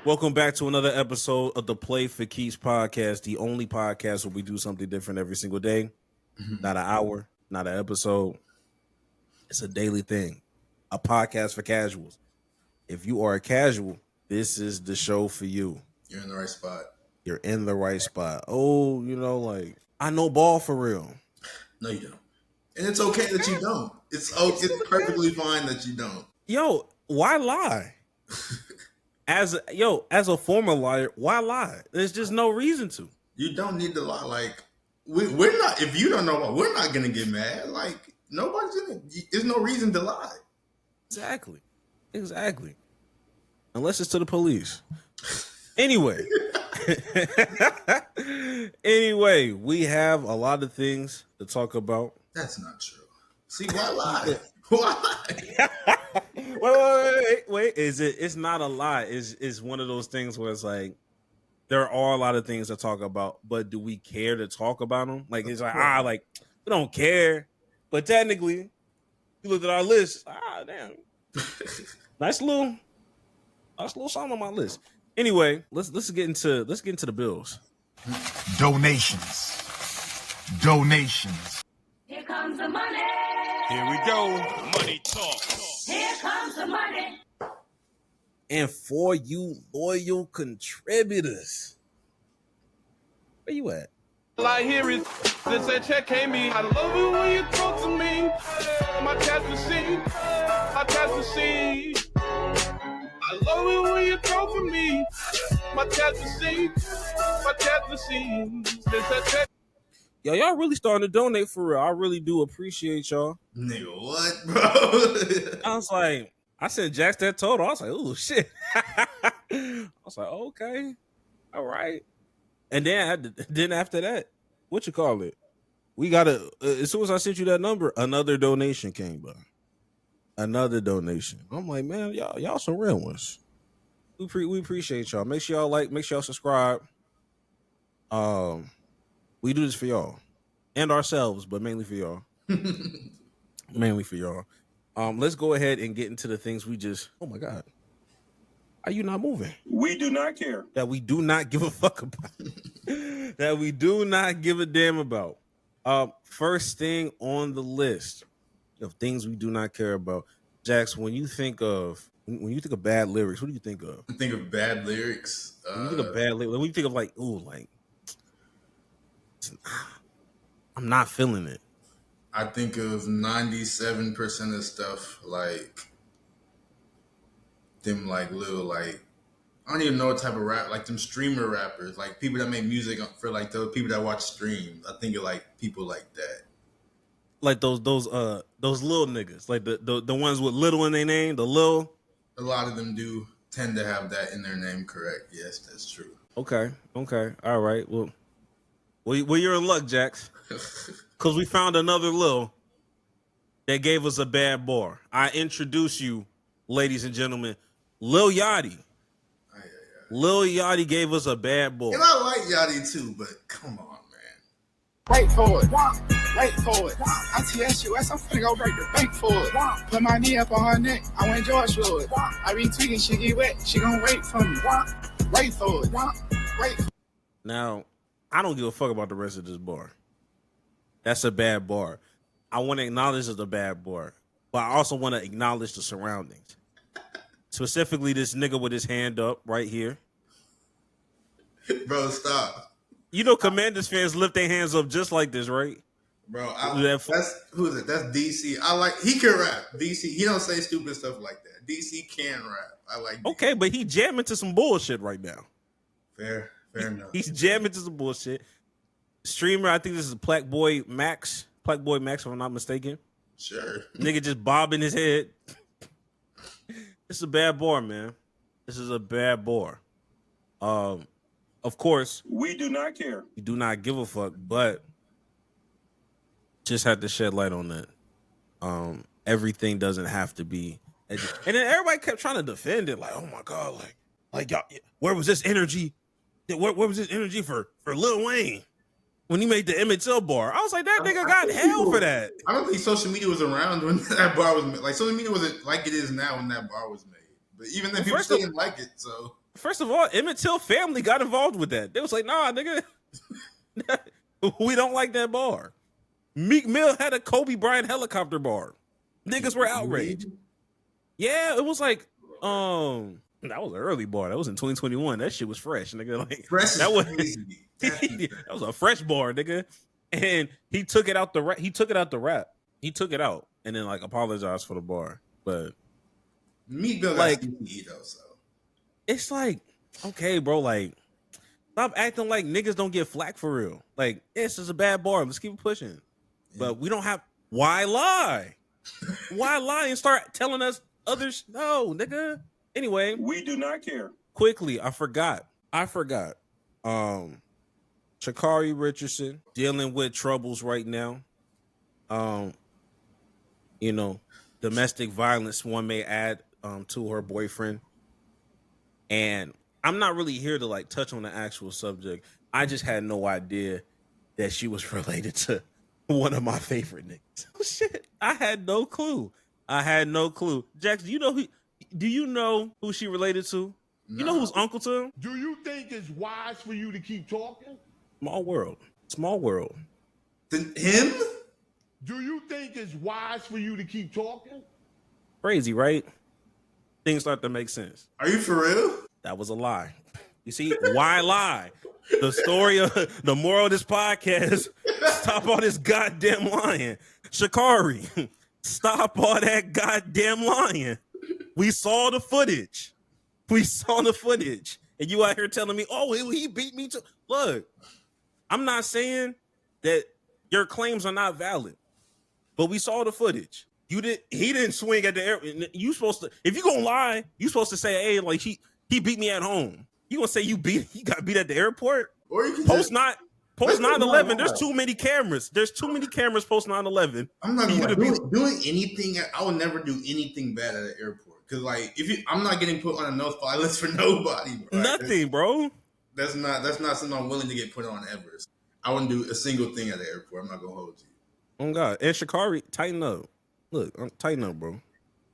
Welcome back to another episode of the Play for Keeps podcast, the only podcast where we do something different every single day. Not an hour, not an episode. It's a daily thing, a podcast for casuals. If you are a casual, this is the show for you. You're in the right spot. You're in the right spot. Oh, I know ball for real. No, you don't. And it's okay that you don't. It's perfectly fine that you don't. Yo, why lie? As a former liar, why lie? There's just no reason to. You don't need to lie. Like we're not. If you don't know what, we're not gonna get mad. Like nobody's gonna. There's no reason to lie. Exactly. Unless it's to the police. Anyway, we have a lot of things to talk about. That's not true. See, why lie? Why? Wait. It's not a lie. It's one of those things where it's like there are a lot of things to talk about, but do we care to talk about them? Like it's like we don't care. But technically, you look at our list. Damn, nice little song on my list. Anyway, let's get into the bills. Donations. Here comes the money. Here we go. Money talk. Here comes the money. And for you loyal contributors, where you at? All I hear is this that check came me. I love it when you talk to me. My task to see. I love it when you talk to me. My task to see. This that check. Yo, y'all really starting to donate for real. I really do appreciate y'all. Nigga, what, bro? I was like, I sent Jax that total. I was like, oh shit. I was like, okay, all right. And then after that, what you call it? We got as soon as I sent you that number, another donation came by. Another donation. I'm like, man, y'all some real ones. We appreciate y'all. Make sure y'all like, make sure y'all subscribe. We do this for y'all and ourselves, but mainly for y'all. Let's go ahead and get into the things we just. Oh my God, are you not moving? We do not care. That we do not give a fuck about. That we do not give a damn about. First thing on the list of things we do not care about, Jax. When you think of bad lyrics, what do you think of? I think of bad lyrics. When you think of bad lyrics, when you think of I'm not feeling it. I think of 97% of stuff like them, like little, like I don't even know what type of rap, like them streamer rappers, like people that make music for like the people that watch streams. I think of like people like that, like those little niggas, like the ones with little in their name, the little. A lot of them do tend to have that in their name. Correct? Yes, that's true. Okay, all right. Well, you're in luck, Jax. Because we found another Lil that gave us a bad bar. I introduce you, ladies and gentlemen, Lil Yachty. Lil Yachty gave us a bad bar. And I like Yachty too, but come on, man. Wait for it. I TSUS, I'm finna go break the bank for it. Put my knee up on her neck, I went George Floyd. I be tweaking, she get wet, she gon' wait for me. Wait for it. Now, I don't give a fuck about the rest of this bar. That's a bad bar. I want to acknowledge it's a bad bar, but I also want to acknowledge the surroundings. Specifically, this nigga with his hand up right here. Bro, stop. You know, Commanders fans lift their hands up just like this, right? Bro, that's who is it? That's DC. He can rap. DC. He don't say stupid stuff like that. DC can rap. I like. DC. Okay, but he jamming to some bullshit right now. Fair enough. He's jamming to some bullshit. Streamer, I think this is Black Boy Max, if I'm not mistaken. Sure. Nigga just bobbing his head. This is a bad bar, man. This is a bad bar. Of course, we do not care. We do not give a fuck, but just had to shed light on that. Everything doesn't have to be. And then everybody kept trying to defend it, like, oh my God, like y'all, where was this energy? Where was this energy for Lil Wayne? when he made the Emmett Till bar. I was like, that nigga got hell for that. I don't think social media was around when that bar was made. Like, social media wasn't like it is now when that bar was made. But even then, people still didn't like it. So first of all, Emmett Till family got involved with that. They was like, nah, nigga, we don't like that bar. Meek Mill had a Kobe Bryant helicopter bar. Niggas were outraged. Yeah, it was like, that was an early bar. That was in 2021. That shit was fresh, nigga. Like fresh that was crazy. that was a fresh bar, nigga. And he took it out the rap. He took it out the rap. He took it out and then like apologized for the bar. But Meek Mill like, got CTE though, so it's like, okay, bro, like stop acting like niggas don't get flack for real. Like, it's just a bad bar. Let's keep it pushing. Yeah. But we don't have why lie? Why lie and start telling us others? No, nigga. Anyway, we do not care. Quickly, I forgot. Sha'Carri Richardson dealing with troubles right now. You know, domestic violence, one may add, to her boyfriend. And I'm not really here to like touch on the actual subject. I just had no idea that she was related to one of my favorite niggas. Oh, shit. I had no clue. Jax, do you know who she related to? No. You know who's uncle to him? Do you think it's wise for you to keep talking? Small world. Him? Do you think it's wise for you to keep talking? Crazy, right? Things start to make sense. Are you for real? That was a lie. You see, why lie? The story of the moral of this podcast, stop all this goddamn lying. Sha'Carri, stop all that goddamn lying. We saw the footage. And you out here telling me, oh, he beat me too. Look, I'm not saying that your claims are not valid, but we saw the footage. He didn't swing at the air. You supposed to, if you gonna lie, you supposed to say, hey, like he beat me at home. You gonna say he got beat at the airport? Or you can post 9/11. There's too many cameras. There's too many cameras post 9/11. I'm not doing anything. I would never do anything bad at an airport because, like, I'm not getting put on a no-fly list for nobody. Bro. Nothing, bro. That's not something I'm willing to get put on ever. I wouldn't do a single thing at the airport. I'm not gonna hold you. Oh God, and Sha'Carri, tighten up. Look, tighten up, bro.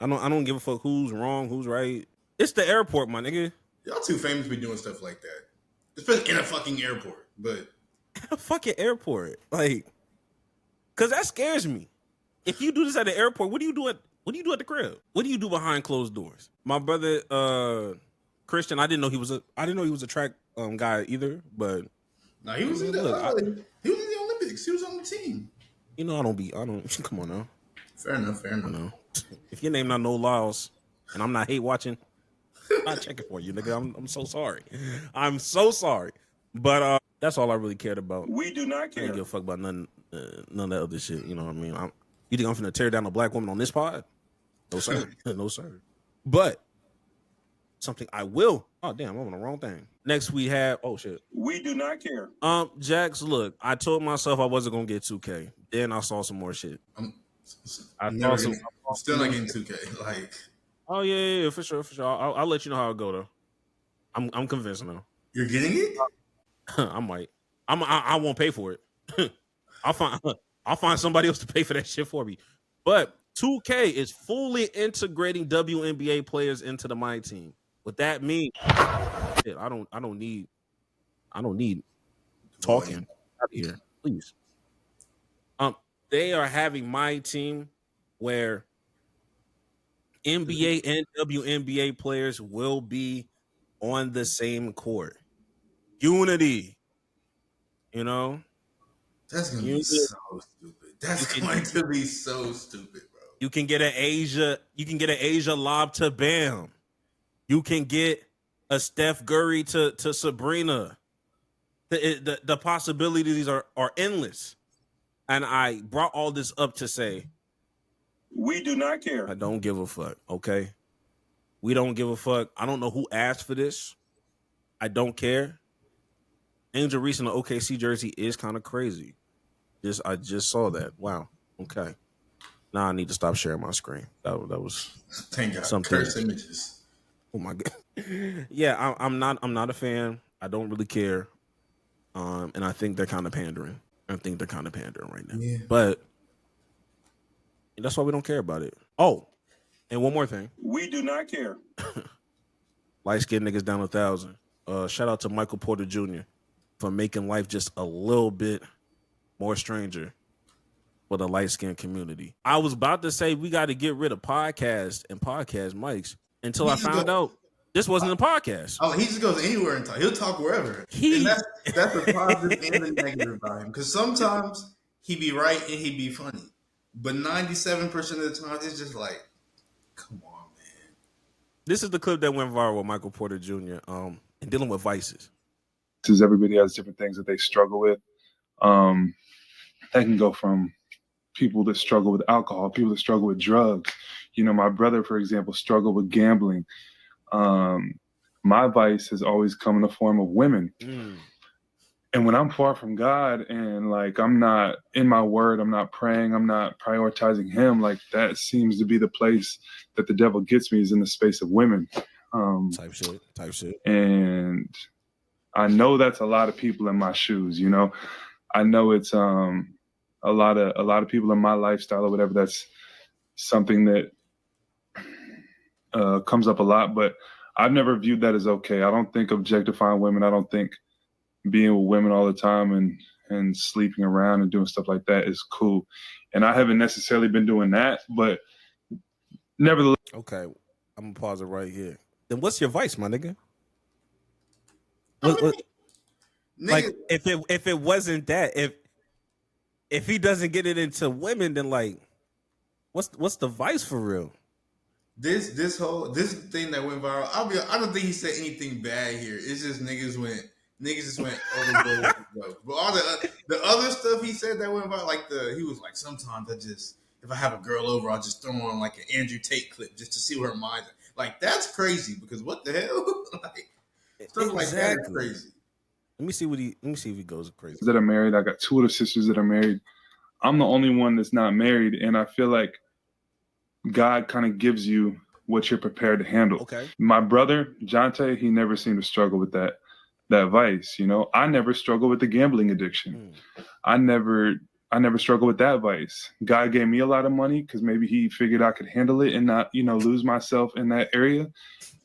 I don't give a fuck who's wrong, who's right. It's the airport, my nigga. Y'all too famous to be doing stuff like that, especially in a fucking airport. But a fucking airport, like, cause that scares me. If you do this at the airport, what do you do at the crib? What do you do behind closed doors? My brother, Christian, I didn't know he was a track guy either, but no, he was in the Olympics. He was on the team. You know, I don't. Come on now. Fair enough. No. If your name not No Laws, and I'm not hate watching, I'm not checking for you, nigga. I'm so sorry. I'm so sorry. But that's all I really cared about. We do not care. I don't give a fuck about none of that other shit. You know what I mean? You think I'm finna tear down a black woman on this pod? No, sir. No, sir. But something I will. Oh, damn, I'm on the wrong thing. Next we have, oh shit. We do not care. Jax, look, I told myself I wasn't gonna get 2K. Then I saw some more shit. I'm still not getting 2K. Like, oh yeah, for sure. I'll let you know how it go though. I'm convinced now. You're getting it? I might. I won't pay for it. I'll find somebody else to pay for that shit for me. But 2K is fully integrating WNBA players into the My Team. What that means, shit, I don't need talking out here, please. They are having My Team where NBA and WNBA players will be on the same court. Unity. You know? That's going to be so stupid. That's going to be so stupid, bro. You can get an Asia lob to Bam. You can get a Steph Curry to Sabrina. The possibilities are endless. And I brought all this up to say, we do not care. I don't give a fuck, okay? We don't give a fuck. I don't know who asked for this. I don't care. Angel Reese in the OKC jersey is kind of crazy. I just saw that. Wow. Okay. Now I need to stop sharing my screen. That was thank God. Something. Curse images. Oh my God. Yeah, I'm not a fan. I don't really care. And I think they're kind of pandering. I think they're kind of pandering right now. Yeah. But that's why we don't care about it. Oh, and one more thing. We do not care. Light-skinned niggas down 1,000. Shout out to Michael Porter Jr. for making life just a little bit more stranger for the light-skinned community. I was about to say we got to get rid of podcasts and podcast mics until I found out this wasn't a podcast. Oh, he just goes anywhere and talk. He'll talk wherever. And that's the positive and the negative about him. Because sometimes he be right and he be funny. But 97% of the time, it's just like, come on, man. This is the clip that went viral with Michael Porter Jr. And dealing with vices. Because everybody has different things that they struggle with. That can go from people that struggle with alcohol, people that struggle with drugs. You know, my brother, for example, struggled with gambling. My vice has always come in the form of women. And when I'm far from God and like I'm not in my word, I'm not praying, I'm not prioritizing him, like that seems to be the place that the devil gets me, is in the space of women. Type shit. And I know that's a lot of people in my shoes, you know. I know it's a lot of people in my lifestyle or whatever. That's something that comes up a lot, but I've never viewed that as okay. I don't think objectifying women, I don't think being with women all the time and sleeping around and doing stuff like that is cool. And I haven't necessarily been doing that, but nevertheless. Okay, I'm gonna pause it right here. Then what's your vice, my nigga? What, like if it wasn't that, if he doesn't get it into women, then like what's the vice for real? This thing that went viral, I don't think he said anything bad here. It's just niggas just went overboard with the joke. But all the other stuff he said that went viral, like he was like, sometimes if I have a girl over, I'll just throw on like an Andrew Tate clip just to see where her mind's at. Like, that's crazy, because what the hell? Like, stuff like that is crazy. Let me see if he goes crazy. That are married. I got two older sisters that are married. I'm the only one that's not married, and I feel like God kind of gives you what you're prepared to handle. Okay. My My brother, Jonte, he never seemed to struggle with that vice. You know, I never struggled with the gambling addiction. I never struggled with that vice. God gave me a lot of money because maybe he figured I could handle it and not, lose myself in that area.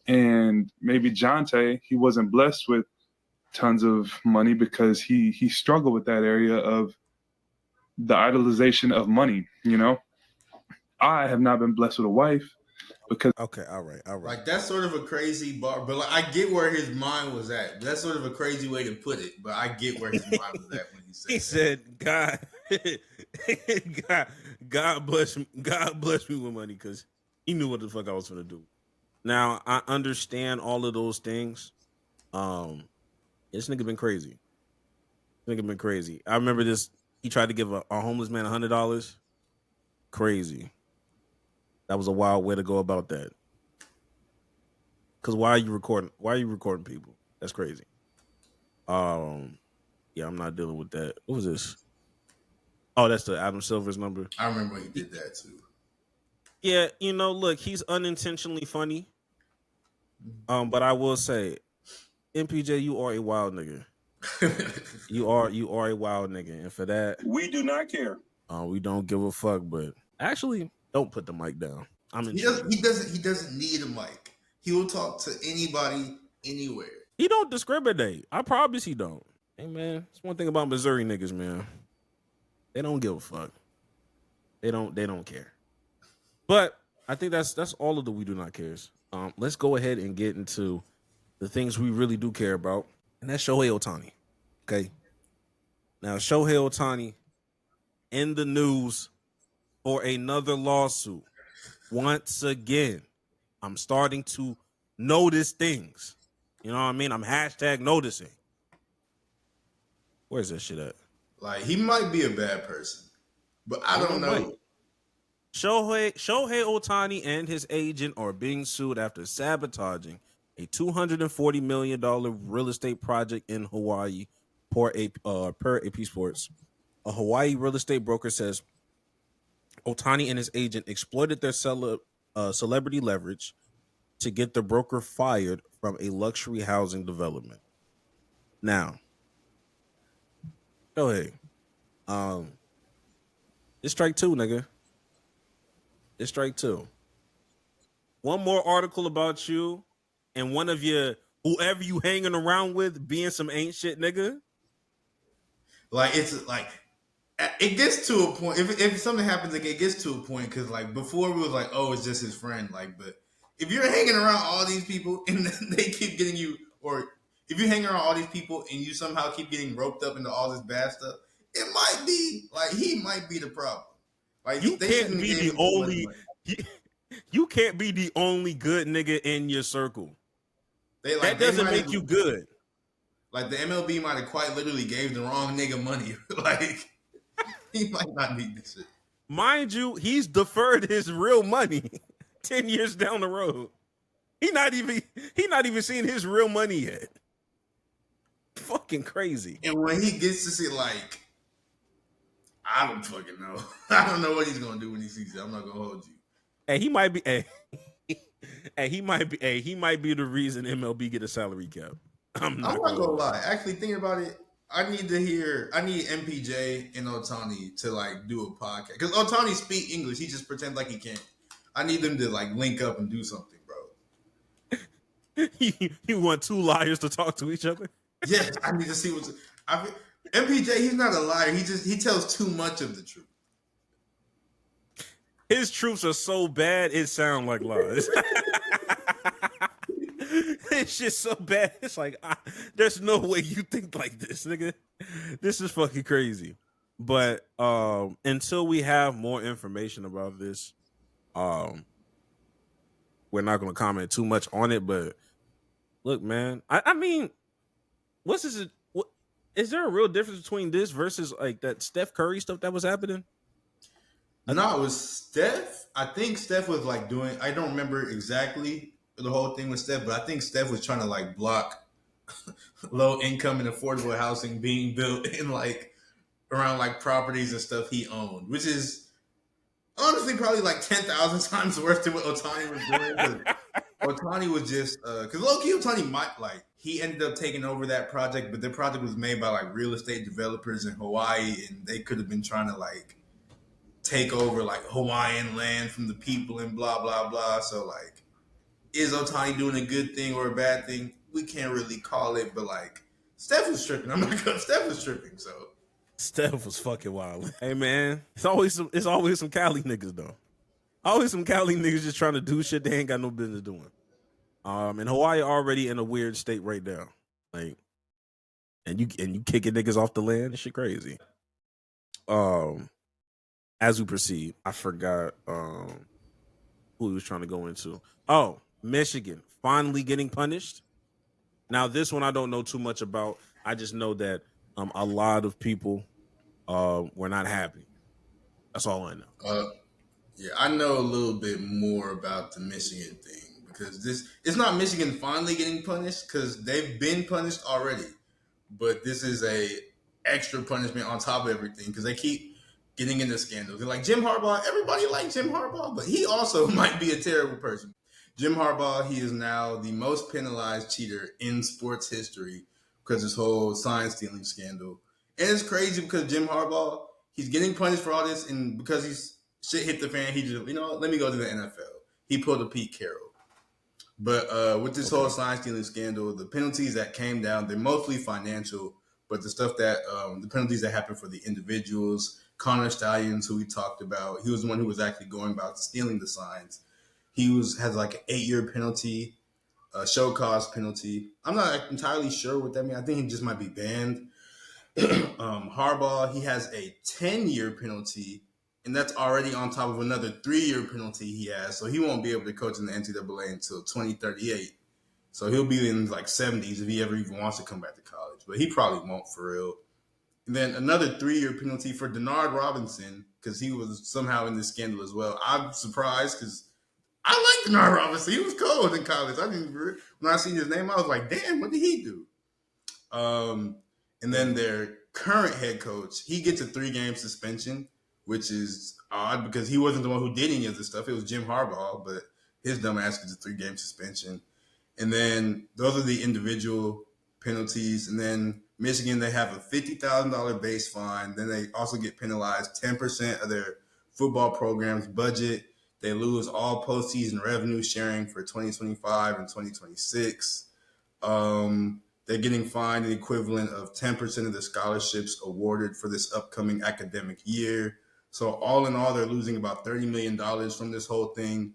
And maybe Jonte, he wasn't blessed with tons of money because he struggled with that area of the idolization of money. I have not been blessed with a wife because. Okay, all right. Like, that's sort of a crazy bar, but like, I get where his mind was at. That's sort of a crazy way to put it, but I get where his mind was at when he said that. God bless me with money, because he knew what the fuck I was gonna do. Now I understand all of those things. This nigga been crazy. I remember this. He tried to give a homeless man $100. Crazy. That was a wild way to go about that. Because why are you recording? Why are you recording people? That's crazy. Yeah, I'm not dealing with that. What was this? Oh, that's the Adam Silver's number. I remember he did that too. Yeah, look, he's unintentionally funny. But I will say, MPJ, you are a wild nigga. You are a wild nigga, and for that, We do not care. we don't give a fuck. But actually, don't put the mic down. He doesn't need a mic. He will talk to anybody, anywhere. He don't discriminate. I promise he don't. Hey man, it's one thing about Missouri niggas, man. They don't give a fuck. They don't care. But I think that's all of the We Do Not Cares. Let's go ahead and get into the things we really do care about, and that's Shohei Ohtani. Okay. Now, Shohei Ohtani in the news for another lawsuit. Once again, I'm starting to notice things. You know what I mean? I'm hashtag noticing. Where's that shit at? Like, he might be a bad person, but I don't know. Shohei Ohtani and his agent are being sued after sabotaging a $240 million real estate project in Hawaii, per AP Sports. A Hawaii real estate broker says Ohtani and his agent exploited their celebrity leverage to get the broker fired from a luxury housing development. Now, Shohei, It's strike two, nigga. It's strike two. One more article about you and one of your whoever you hanging around with being some ain't shit nigga. Like it's like it gets to a point. If something happens, like it gets to a point because like before we was like, oh, it's just his friend. Like, but if you're hanging around all these people and they keep getting you, or if you hang around all these people and you somehow keep getting roped up into all this bad stuff, it might be like he might be the problem. Like you can't be the only. You can't be the only good nigga in your circle. That doesn't make you good. Like the MLB might have quite literally gave the wrong nigga money. Like he might not need this shit. Mind you, he's deferred his real money 10 years down the road. He not even seeing his real money yet. Fucking crazy. And when he gets to see like, I don't fucking know. I don't know what he's gonna do when he sees it. I'm not gonna hold you. Hey, he might be. He might be the reason MLB get a salary cap. I'm not gonna lie. Actually, thinking about it, I need MPJ and Ohtani to like do a podcast because Ohtani speak English. He just pretends like he can't. I need them to like link up and do something, bro. You want two liars to talk to each other? Yes, I need to see what's. MPJ, he's not a liar. He tells too much of the truth. His truths are so bad, it sounds like lies. It's just so bad. It's like, there's no way you think like this, nigga. This is fucking crazy. But until we have more information about this, we're not going to comment too much on it. But look, man, I mean, what's this? Is there a real difference between this versus like that Steph Curry stuff that was happening? No, it was Steph. I think Steph was like doing. I don't remember exactly the whole thing with Steph, but I think Steph was trying to like block low income and affordable housing being built in like around like properties and stuff he owned, which is honestly probably like 10,000 times worse than what Ohtani was doing. Ohtani was just because low-key Ohtani might like he ended up taking over that project, but the project was made by like real estate developers in Hawaii, and they could have been trying to like take over like Hawaiian land from the people and blah blah blah. So like, is Ohtani doing a good thing or a bad thing? We can't really call it, but like Steph was tripping. I'm not gonna. Steph was tripping. So Steph was fucking wild. Hey man, it's always some Cali niggas though. Always some Cali niggas just trying to do shit they ain't got no business doing. And Hawaii already in a weird state right now. Like, and you kicking niggas off the land. This shit crazy. As we proceed, I forgot who he was trying to go into. Oh, Michigan finally getting punished. Now, this one I don't know too much about. I just know that a lot of people were not happy. That's all I know. Yeah, I know a little bit more about the Michigan thing because it's not Michigan finally getting punished because they've been punished already, but this is a extra punishment on top of everything because they keep getting into scandals. They're like Jim Harbaugh. Everybody likes Jim Harbaugh, but he also might be a terrible person. Jim Harbaugh, he is now the most penalized cheater in sports history because this whole sign stealing scandal. And it's crazy because Jim Harbaugh, he's getting punished for all this, and because shit hit the fan, he just, let me go to the NFL. He pulled a Pete Carroll. But with this whole sign stealing scandal, the penalties that came down, they're mostly financial, but the stuff that, the penalties that happened for the individuals, Connor Stallions, who we talked about, he was the one who was actually going about stealing the signs. He has like an 8-year penalty, a show cause penalty. I'm not entirely sure what that means. I think he just might be banned. Harbaugh, he has a 10-year penalty, and that's already on top of another 3-year penalty he has. So he won't be able to coach in the NCAA until 2038. So he'll be in like 70s if he ever even wants to come back to college. But he probably won't for real. And then another 3-year penalty for Denard Robinson because he was somehow in this scandal as well. I'm surprised because I like Denard Robinson. He was cold in college. When I seen his name, I was like, damn, what did he do? And then their current head coach, he gets a 3-game suspension, which is odd because he wasn't the one who did any of this stuff. It was Jim Harbaugh, but his dumb ass gets a 3-game suspension. And then those are the individual penalties. And then Michigan, they have a $50,000 base fine. Then they also get penalized 10% of their football program's budget. They lose all postseason revenue sharing for 2025 and 2026. They're getting fined the equivalent of 10% of the scholarships awarded for this upcoming academic year. So all in all, they're losing about $30 million from this whole thing.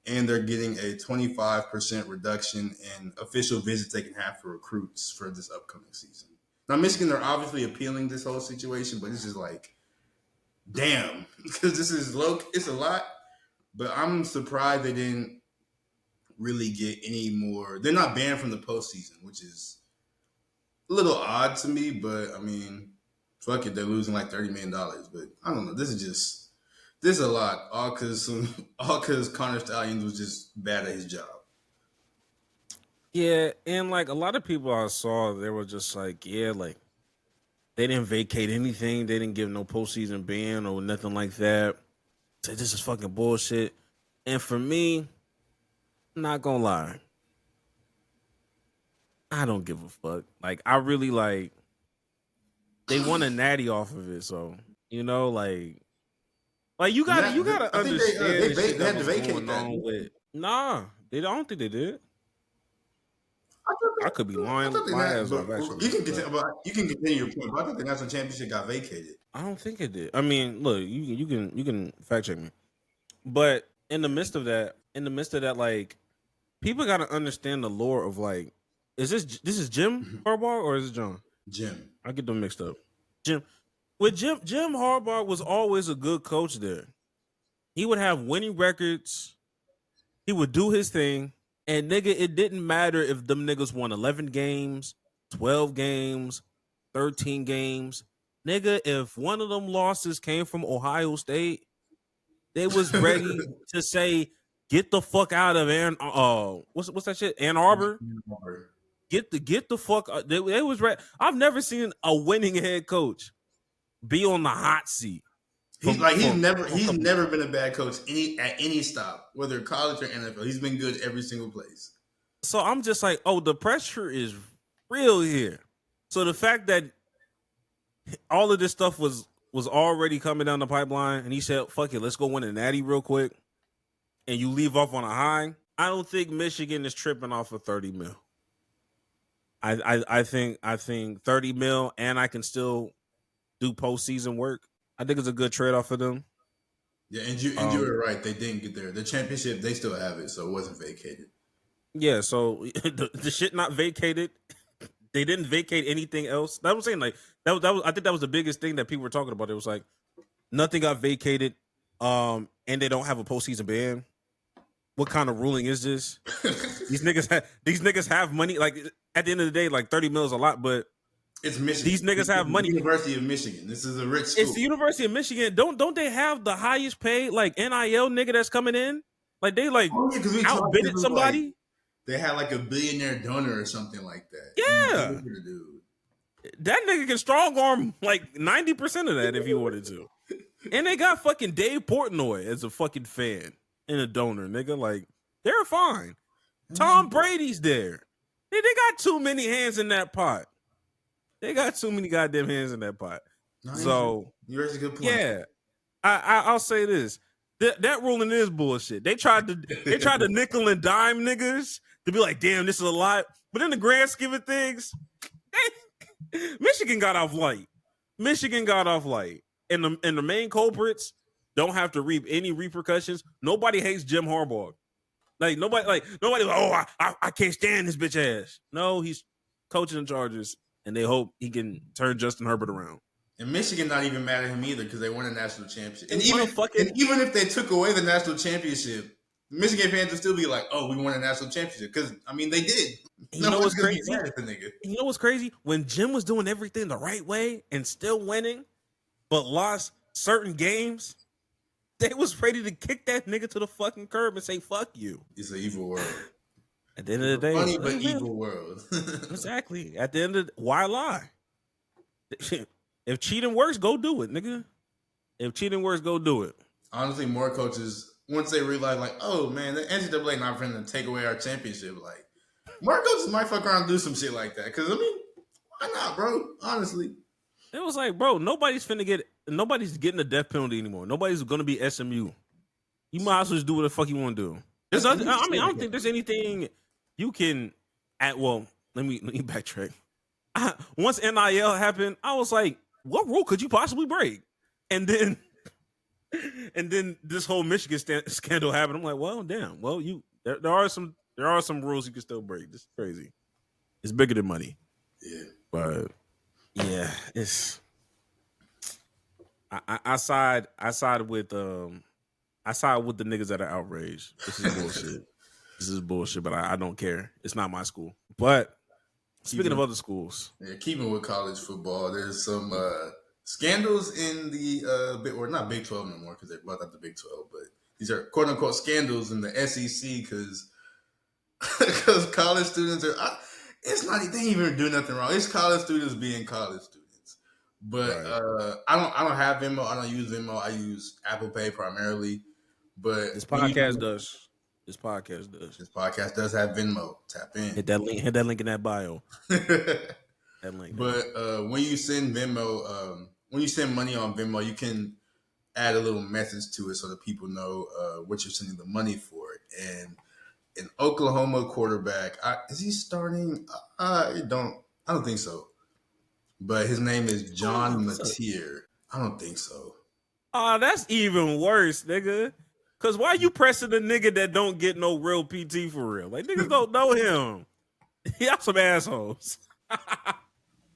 And they're getting a 25% reduction in official visits they can have for recruits for this upcoming season. Now, Michigan, they're obviously appealing this whole situation, but it's just like, damn, because this is low. It's a lot, but I'm surprised they didn't really get any more. They're not banned from the postseason, which is a little odd to me, but I mean, fuck it, they're losing like $30 million. But I don't know. This is a lot, all because Connor Stallions was just bad at his job. Yeah, and like a lot of people I saw, they were just like, yeah, like they didn't vacate anything. They didn't give no postseason ban or nothing like that. So this is fucking bullshit. And for me, I'm not gonna lie, I don't give a fuck. Like I really like they won a natty off of it, so you know, like you gotta I think understand. they had to vacate that. Nah, I don't think they did. I could be lying my ass off. Actually, you can continue your point, but I think the national championship got vacated. I don't think it did. I mean, look, you can fact check me, but in the midst of that, like people got to understand the lore of like, this is Jim Harbaugh or is it John? Jim. I get them mixed up. Jim Harbaugh was always a good coach there. He would have winning records. He would do his thing. And nigga, it didn't matter if them niggas won 11 games, 12 games, 13 games. Nigga, if one of them losses came from Ohio State, they was ready to say, get the fuck out of what's that shit? Ann Arbor? Get the fuck out. They was ready. I've never seen a winning head coach be on the hot seat. He's never been a bad coach at any stop, whether college or NFL. He's been good every single place. So I'm just like, oh, the pressure is real here. So the fact that all of this stuff was already coming down the pipeline, and he said, "Fuck it, let's go win a natty real quick," and you leave off on a high. I don't think Michigan is tripping off of 30 mil. I think 30 mil, and I can still do postseason work. I think it's a good trade off for them. Yeah, and you were right. They didn't get there. The championship, they still have it, so it wasn't vacated. Yeah, so the shit not vacated. They didn't vacate anything else. That was saying like that was. I think that was the biggest thing that people were talking about. It was like nothing got vacated, and they don't have a postseason ban. What kind of ruling is this? These niggas have money. Like at the end of the day, like 30 mil is a lot, but. It's Michigan. These niggas have money. University of Michigan. This is a rich school. It's the University of Michigan. Don't they have the highest paid like NIL nigga that's coming in? Like they like outbidded somebody. Like, they had like a billionaire donor or something like that. Yeah, that nigga can strong arm like 90% of that if he wanted to. And they got fucking Dave Portnoy as a fucking fan and a donor, nigga. Like they're fine. Tom Brady's there. They got too many hands in that pot. They got too many goddamn hands in that pot. So you raise a good point. Yeah, I'll say this: that ruling is bullshit. They tried to nickel and dime niggas to be like, damn, this is a lot. But in the grand scheme of things, Michigan got off light. And the main culprits don't have to reap any repercussions. Nobody hates Jim Harbaugh. Nobody. Oh, I can't stand this bitch ass. No, he's coaching the Chargers. And they hope he can turn Justin Herbert around. And Michigan not even mad at him either because they won a national championship. And even if they took away the national championship, Michigan fans would still be like, "Oh, we won a national championship." Because I mean, they did. You know what's crazy? You know what's crazy? When Jim was doing everything the right way and still winning, but lost certain games, they was ready to kick that nigga to the fucking curb and say, "Fuck you." It's an evil world. At the end of the day, funny but evil world. Exactly. At the end of why lie? If cheating works, go do it, nigga. If cheating works, go do it. Honestly, more coaches once they realize, like, oh man, the NCAA not trying to take away our championship. Like, more coaches might fuck around and do some shit like that. Because I mean, Why not, bro? Honestly, It was like, bro, nobody's getting a death penalty anymore. Nobody's gonna be SMU. You might as well just do what the fuck you want to do. I don't think there's anything you can. Let me backtrack. Once NIL happened, I was like, what rule could you possibly break? And then this whole Michigan scandal happened. I'm like, well, damn. Well, there are some rules you can still break. This is crazy. It's bigger than money. yeah. But yeah, it's. I side with the niggas that are outraged. This is bullshit. This is bullshit, but I don't care. It's not my school. But speaking of other schools, yeah, keeping with college football, there's some scandals in the not Big 12 no more because they brought out the Big 12, but these are quote unquote scandals in the SEC because college students are. It's not they ain't even do nothing wrong. It's college students being college students. But right. I don't have Venmo. I don't use Venmo. I use Apple Pay primarily. But this podcast does. This podcast does have Venmo. Tap in. Hit that link in that bio. That link. But when you send Venmo, when you send money on Venmo, you can add a little message to it so that people know what you're sending the money for. And an Oklahoma quarterback, is he starting? I don't think so. But his name is John Mateer. I don't think so. Oh, that's even worse, nigga. Cause why you pressing the nigga that don't get no real PT for real? Like niggas don't know him. Y'all some assholes.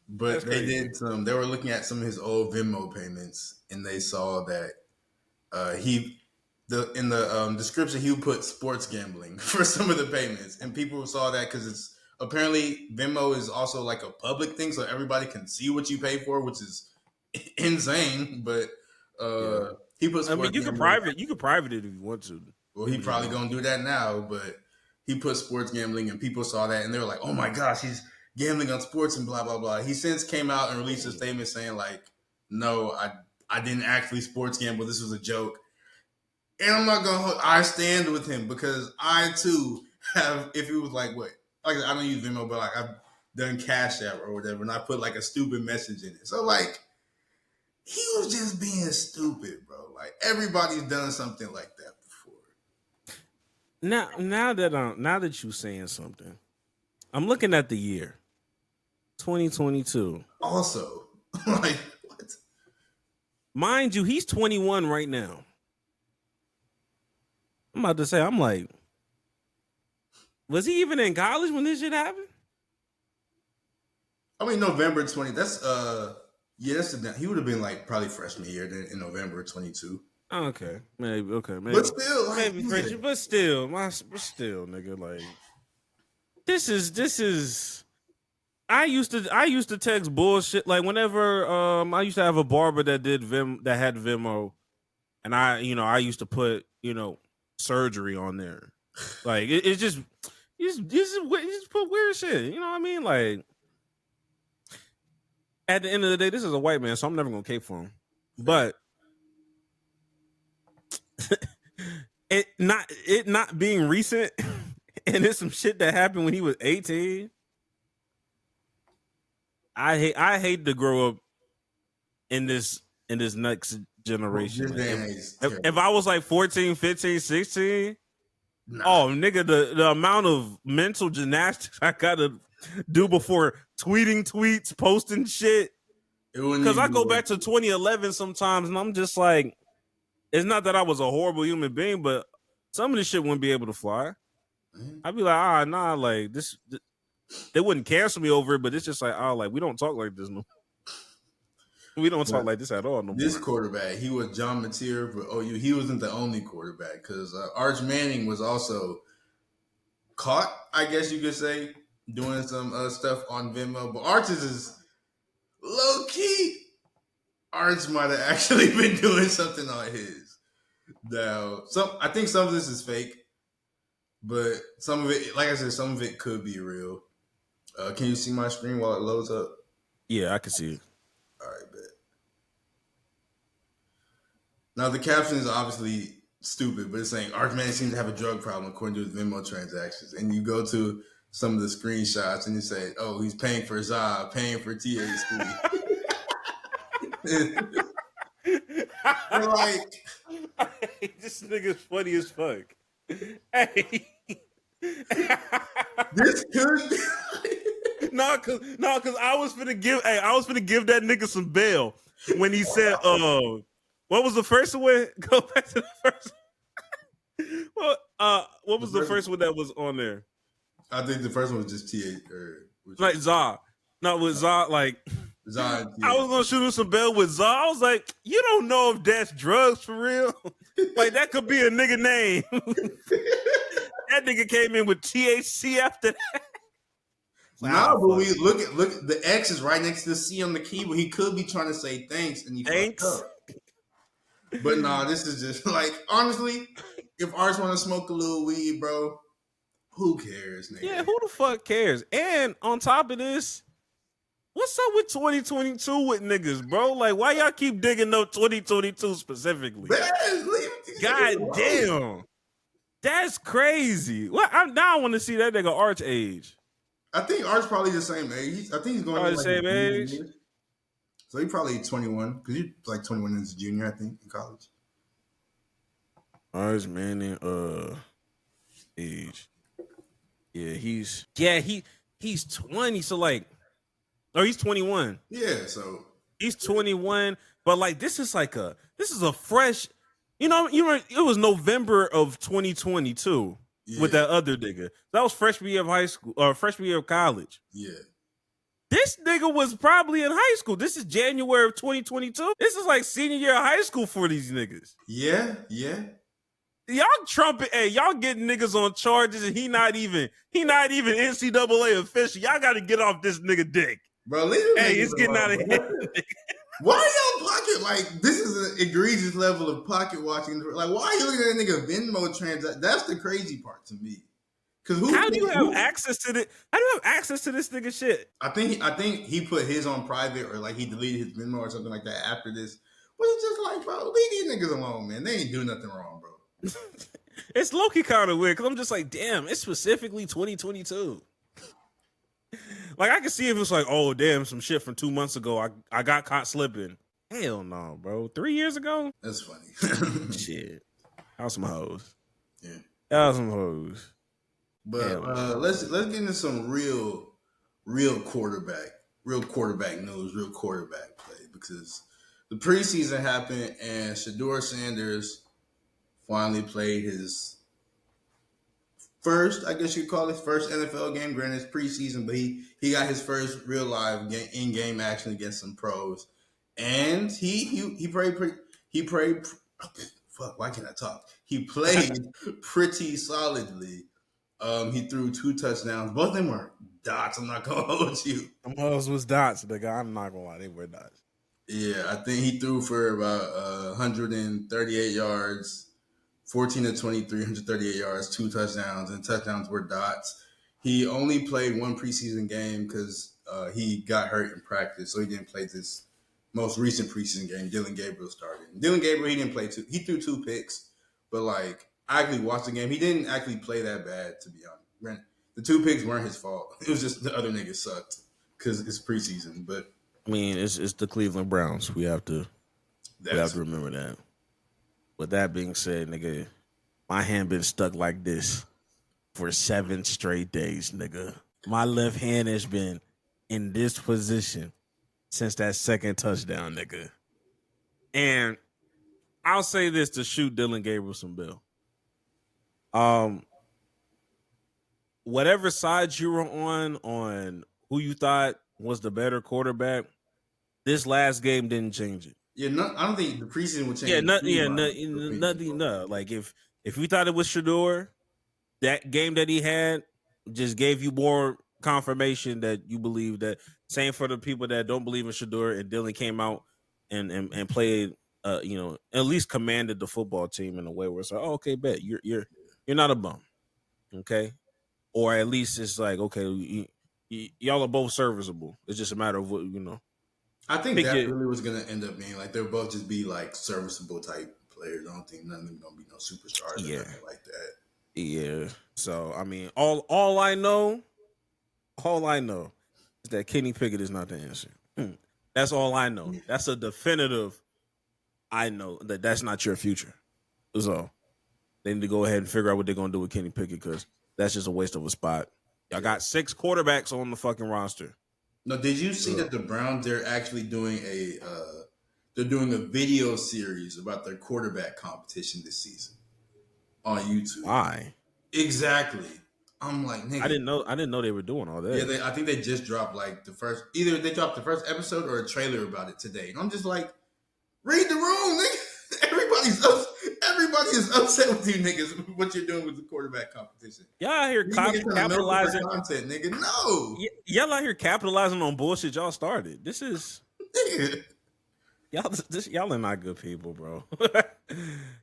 But they did they were looking at some of his old Venmo payments and they saw that in the description he would put sports gambling for some of the payments. And people saw that because it's apparently Venmo is also like a public thing, so everybody can see what you pay for, which is insane. But he put. You could private it if you want to. Well, he probably gonna do that now, but he put sports gambling, and people saw that, and they were like, "Oh my gosh, he's gambling on sports and blah blah blah." He since came out and released a statement saying like, "No, I didn't actually sports gamble. This was a joke." And I'm not gonna. I stand with him because I too have. If it was like what. Like I don't use Venmo, but like I've done Cash App or whatever, and I put like a stupid message in it. So like he was just being stupid, bro. Like everybody's done something like that before. Now that you're saying something, I'm looking at the year 2022. Also, like what? Mind you, he's 21 right now. I'm about to say, I'm like. Was he even in college when this shit happened? I mean, November 20. That's he would have been like probably freshman year in November 22. Okay, maybe. But still, like, maybe freshman. But still, nigga, like this is. I used to text bullshit like whenever I used to have a barber that had Venmo, and I used to put surgery on there. Like it's just you just put weird shit. You know what I mean? Like at the end of the day, this is a white man, so I'm never gonna cape for him. But it not being recent, and it's some shit that happened when he was 18. I hate to grow up in this next generation. If I was like 14, 15, 16. Nah. Oh, nigga, the amount of mental gymnastics I gotta do before tweeting tweets, posting shit. Because I go back to 2011 sometimes, and I'm just like, it's not that I was a horrible human being, but some of this shit wouldn't be able to fly. I'd be like, like this. They wouldn't cancel me over it, but it's just like, like we don't talk like this no. We don't talk like this at all no more. This quarterback, he was John Mateer for OU. He wasn't the only quarterback because Arch Manning was also caught, I guess you could say, doing some stuff on Venmo. But Arch is low key. Arch might have actually been doing something on his. Now, I think some of this is fake, but some of it, like I said, some of it could be real. Can you see my screen while it loads up? Yeah, I can see it. All right, bet. Now, the caption is obviously stupid, but it's saying Arch Manning seems to have a drug problem according to his Venmo transactions. And you go to some of the screenshots, and he said, "Oh, he's paying for Za, paying for THC." They're like, this nigga's funny as fuck. Hey. this could be. No, cause I was finna give that nigga some bail when he said, what was the first one? Go back to the first one. What was the first one that was on there? I think the first one was just TH or like Za. No, with Za, like Za. I was gonna shoot him some bail with Za. I was like, you don't know if that's drugs for real. Like that could be a nigga name. That nigga came in with THC after that. No, but we look at the X is right next to the C on the keyboard. He could be trying to say thanks, and he fucked up. But nah, this is just like honestly, if artists want to smoke a little weed, bro, who cares, nigga? Yeah, who the fuck cares? And on top of this, what's up with 2022 with niggas, bro? Like, why y'all keep digging up 2022 specifically? God damn, that's crazy. What? Now I want to see that nigga Arch age. I think Art's probably the same age. I think he's going the same age. So he's probably 21 because he's like 21 as a junior, I think, in college. Arch Manning, age. Yeah, he's 20. So like, or he's 21. Yeah, so he's 21. But like, this is a fresh. You know, it was November of 2022. Yeah. With that other nigga. That was freshman year of high school or freshman year of college. Yeah. This nigga was probably in high school. This is January of 2022. This is like senior year of high school for these niggas. Yeah. Y'all y'all getting niggas on charges and he not even NCAA official. Y'all gotta get off this nigga dick. Bro, it's getting out of hand. Why are y'all pocket like this is an egregious level of pocket watching? Like, why are you looking at that nigga Venmo transaction? That's the crazy part to me. Because how do you have access to this? How do you have access to this nigga shit? I think he put his on private or like he deleted his Venmo or something like that after this. But it's just like, bro, leave these niggas alone, man. They ain't do nothing wrong, bro. It's low-key kind of weird because I'm just like, damn, it's specifically 2022. Like, I can see if it's like, oh, damn, some shit from 2 months ago. I got caught slipping. Hell no, bro. 3 years ago? That's funny. Shit. That was some hoes. Yeah. That was some hoes. But let's get into some real quarterback news, real quarterback play. Because the preseason happened and Shedeur Sanders finally played his first, I guess you'd call it, first NFL game. Granted, it's preseason, but he got his first real live in-game action against some pros, and he played. Fuck, why can't I talk? He played pretty solidly. He threw 2 touchdowns. Both of them were dots. I'm not gonna hold you. Them hoes was dots, nigga. I'm not gonna lie, they were dots. Yeah, I think he threw for about 138 yards. 14 to 23, 138 yards, 2 touchdowns, and touchdowns were dots. He only played one preseason game because he got hurt in practice, so he didn't play this most recent preseason game. Dillion Gabriel started. Dillion Gabriel, he didn't play 2. He threw 2 picks, but like I actually watched the game. He didn't actually play that bad, to be honest. The 2 picks weren't his fault. It was just the other niggas sucked because it's preseason. But I mean, it's the Cleveland Browns. We have to remember that. With that being said, nigga, my hand been stuck like this for 7 straight days, nigga. My left hand has been in this position since that second touchdown, nigga. And I'll say this to shoot Dillion Gabriel some bill. Whatever side you were on who you thought was the better quarterback, this last game didn't change it. Yeah, I don't think the preseason would change. Nothing. No, like if you thought it was Shedeur, that game that he had just gave you more confirmation that you believe that. Same for the people that don't believe in Shedeur, and Dillion came out and played, at least commanded the football team in a way where it's like, oh, okay, bet you're not a bum, okay, or at least it's like, okay, y'all are both serviceable. It's just a matter of what . I think that really was going to end up being like they'll both just be like serviceable type players. I don't think none of them going to be no superstars or nothing like that. Yeah. So I mean, all I know All I know is that Kenny Pickett is not the answer. That's all I know. That's a definitive. I know that that's not your future. That's all. They need to go ahead and figure out what they're gonna do with Kenny Pickett because that's just a waste of a spot. Y'all got 6 quarterbacks on the fucking roster. No, did you see that the Browns they're actually doing they're doing a video series about their quarterback competition this season on YouTube? Why? Exactly. I'm like, nigga. I didn't know they were doing all that. Yeah, I think they just dropped like either they dropped the first episode or a trailer about it today. And I'm just like, read the room, nigga. Everybody is upset with you niggas. What you're doing with the quarterback competition? Y'all out here capitalizing content, nigga. No, y'all out here capitalizing on bullshit y'all started. This is y'all are not good people, bro.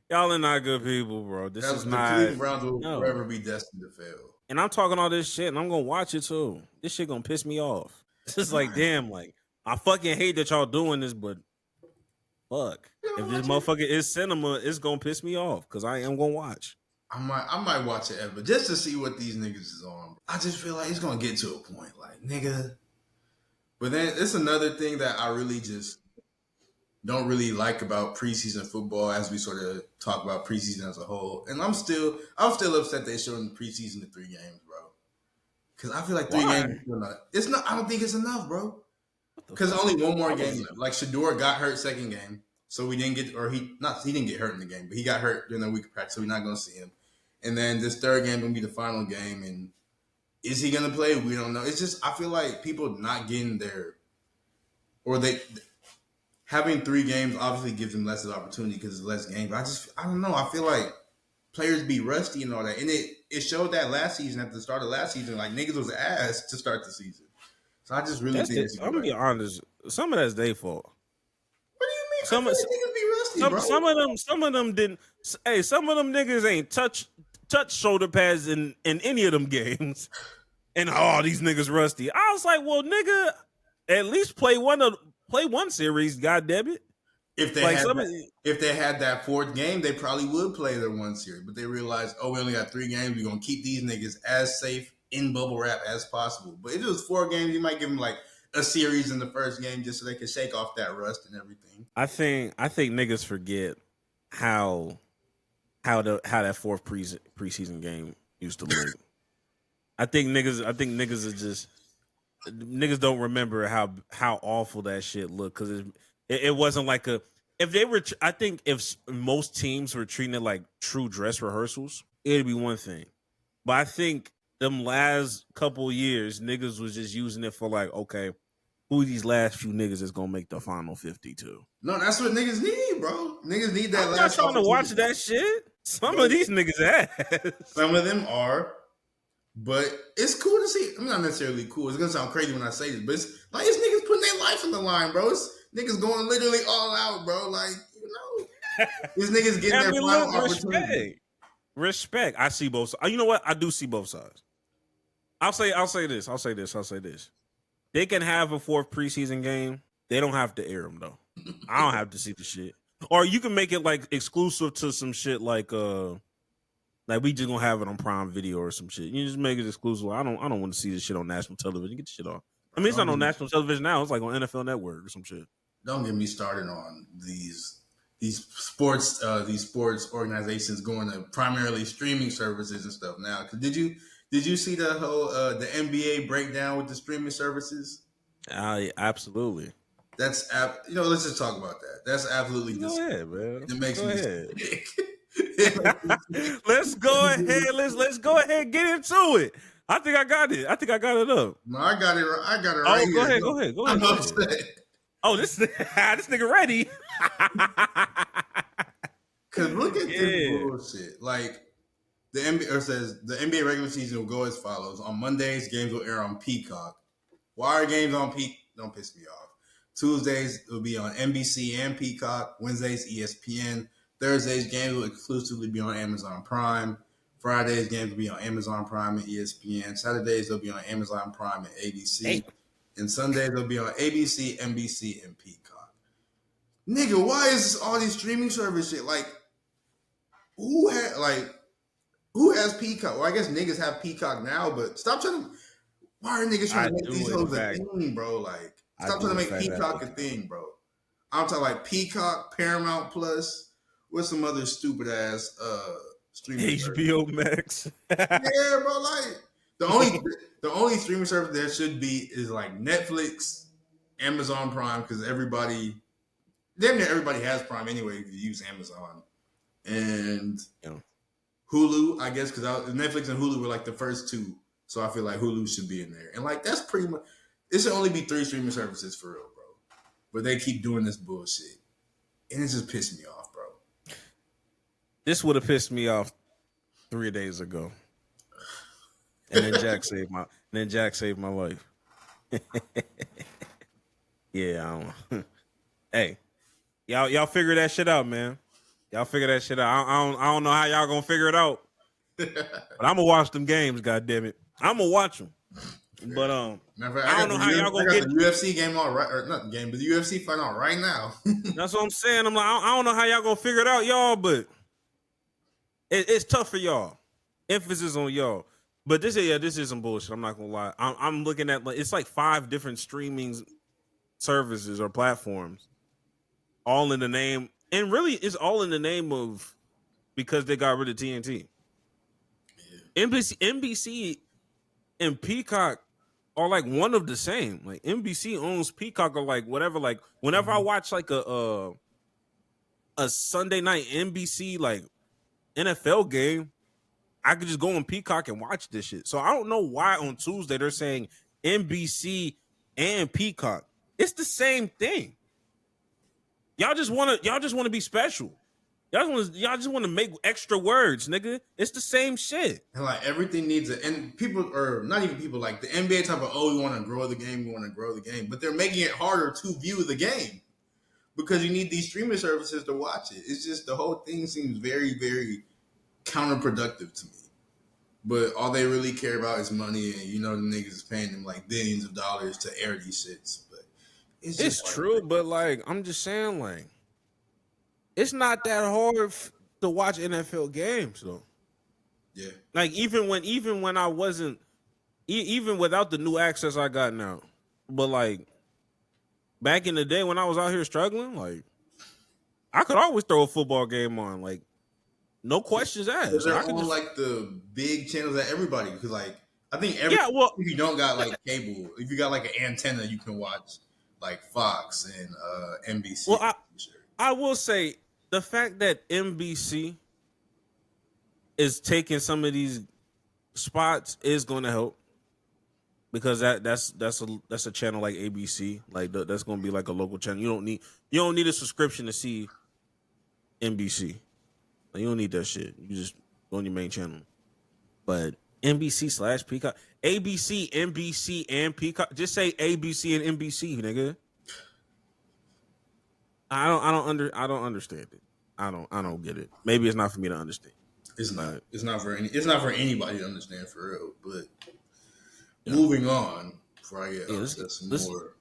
Y'all are not good people, bro. This is not. The Browns will forever be destined to fail. And I'm talking all this shit, and I'm gonna watch it too. This shit gonna piss me off. This is like, damn, like I fucking hate that y'all doing this, but fuck, if this motherfucker is cinema, it's gonna piss me off because I am gonna watch. I might watch it ever just to see what these niggas is on. I just feel like it's gonna get to a point, like nigga. But then it's another thing that I really just don't really like about preseason football as we sort of talk about preseason as a whole. And I'm still upset they're showing the preseason to 3 games, bro. Because I feel like 3 games is not. It's not. I don't think it's enough, bro. Because only one more game left. Like Shedeur got hurt second game, so we didn't get, or he didn't get hurt in the game, but he got hurt during the week of practice, so we're not gonna see him. And then this third game gonna be the final game, and is he gonna play? We don't know. It's just I feel like people not getting there, or having 3 games obviously gives them less of opportunity because it's less games. But I don't know. I feel like players be rusty and all that, and it showed that last season at the start of last season, like niggas was ass to start the season. So I just really think I'm gonna be honest. Some of that's their fault. What do you mean? Some of niggas be rusty, bro. Some of them didn't. Hey, some of them niggas ain't touch shoulder pads in any of them games. And these niggas rusty. I was like, well, nigga, at least play one series. God damn it. If they had that 4th game, they probably would play their one series. But they realized, we only got 3 games. We're gonna keep these niggas as safe in bubble wrap as possible. But if it was 4 games, you might give them like a series in the first game just so they can shake off that rust and everything. I think niggas forget how that 4th preseason game used to look. I think niggas are just niggas don't remember how awful that shit looked because it wasn't like I think if most teams were treating it like true dress rehearsals, it'd be one thing. But I think them last couple years, niggas was just using it for like, okay, who these last few niggas is gonna make the final 52? No, that's what niggas need, bro. Niggas need that. I'm not trying to watch that shit. Some of these niggas ass. Some of them are, but it's cool to see. I'm not necessarily cool. It's gonna sound crazy when I say this, but it's like it's niggas putting their life on the line, bro. It's niggas going literally all out, bro. Like, these niggas getting their final opportunity. Respect. I see both sides. You know what? I do see both sides. I'll say this. They can have a 4th preseason game. They don't have to air them though. I don't have to see the shit. Or you can make it like exclusive to some shit like we just gonna have it on Prime Video or some shit. You just make it exclusive. I don't want to see this shit on national television. Get the shit off. I mean, it's not on national television now. It's like on NFL Network or some shit. Don't get me started on these sports organizations going to primarily streaming services and stuff now. Did you see the whole the NBA breakdown with the streaming services? Absolutely. That's let's just talk about that. That's absolutely go ahead, man. It makes me sick. Let's go ahead. Let's go ahead and get into it. I think I got it up. No, I got it right here. Go ahead. I'm upset. Oh, this nigga ready. Cause look at this bullshit. Like the NBA says, the NBA regular season will go as follows: on Mondays, games will air on Peacock. Why are games on Peacock? Don't piss me off. Tuesdays it will be on NBC and Peacock. Wednesdays ESPN. Thursdays games will exclusively be on Amazon Prime. Fridays games will be on Amazon Prime and ESPN. Saturdays they'll be on Amazon Prime and ABC. Hey. And Sundays they'll be on ABC, NBC, and Peacock. Nigga, why is all these streaming service shit? Like, who has Peacock? Well, I guess niggas have Peacock now, but stop trying to. Why are niggas trying to make do, these in hoes a fact. thing, bro? Like, I stop do, trying to in make fact, Peacock have a thing, bro. I'm talking like Peacock, Paramount Plus, with some other stupid ass streaming service. HBO Max. Yeah, bro. Like the only streaming service there should be is like Netflix, Amazon Prime, because damn near everybody has Prime anyway if you use Amazon, and Yeah. Hulu, I guess, because Netflix and Hulu were like the first two, so I feel like Hulu should be in there, and like that's pretty much. It should only be 3 streaming services for real, bro. But they keep doing this bullshit, and it just pissed me off, bro. This would have pissed me off 3 days ago. And then Jack saved my life. Yeah, I don't. Hey, y'all figure that shit out, man. Y'all figure that shit out. I don't know how y'all gonna figure it out, but I'm gonna watch them games. God damn it, I'm gonna watch them. But I don't know how y'all gonna get the UFC game on right, or not the game, but the UFC fight on right now. That's what I'm saying. I'm like, I don't know how y'all gonna figure it out, y'all, but it's tough for y'all. Emphasis on y'all. But this is some bullshit. I'm not gonna lie. I'm looking at it's like 5 different streaming services or platforms, all in the name, and really it's all in the name of because they got rid of TNT. Yeah. NBC and Peacock are like one of the same. Like NBC owns Peacock or like whatever. Like whenever I watch like a Sunday night NBC like NFL game, I could just go on Peacock and watch this shit. So I don't know why on Tuesday they're saying NBC and Peacock. It's the same thing. Y'all just want to be special. Y'all just want to make extra words, nigga. It's the same shit. And like everything needs and people, or not even people, like the NBA type of, we want to grow the game, but they're making it harder to view the game because you need these streaming services to watch it. It's just the whole thing seems very, very counterproductive to me. But all they really care about is money, and the niggas is paying them like billions of dollars to air these shits. But it's true, but like I'm just saying, like it's not that hard to watch NFL games though. Yeah, like even when I wasn't, even without the new access I got now, but like back in the day when I was out here struggling, like I could always throw a football game on, like. No questions asked. They're on like the big channels that everybody, because like I think if you don't got like cable, if you got like an antenna, you can watch like Fox and NBC. Well, I will say the fact that NBC is taking some of these spots is going to help because that's a channel like ABC, like that's going to be like a local channel. You don't need a subscription to see NBC. You don't need that shit. You just go on your main channel. But NBC/Peacock, ABC, NBC, and Peacock. Just say ABC and NBC, nigga. I don't understand it. I don't get it. Maybe it's not for me to understand. It's not. It's not for anybody to understand for real. But moving on before I get more.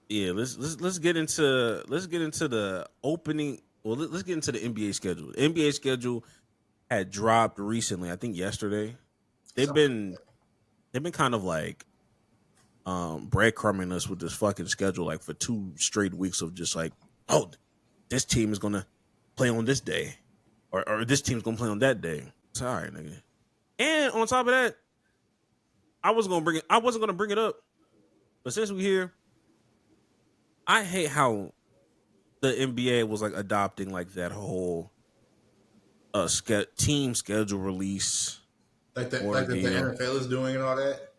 Yeah, let's get into the opening. Well, let's get into the NBA schedule. The NBA schedule had dropped recently, I think yesterday. They've been kind of like breadcrumbing us with this fucking schedule like for 2 straight weeks of just like, oh, this team is gonna play on this day, or this team's gonna play on that day. It's all right, nigga. And on top of that, I wasn't gonna bring it up, but since we're here, I hate how the NBA was like adopting like that whole team schedule release, like the NFL is doing and all that.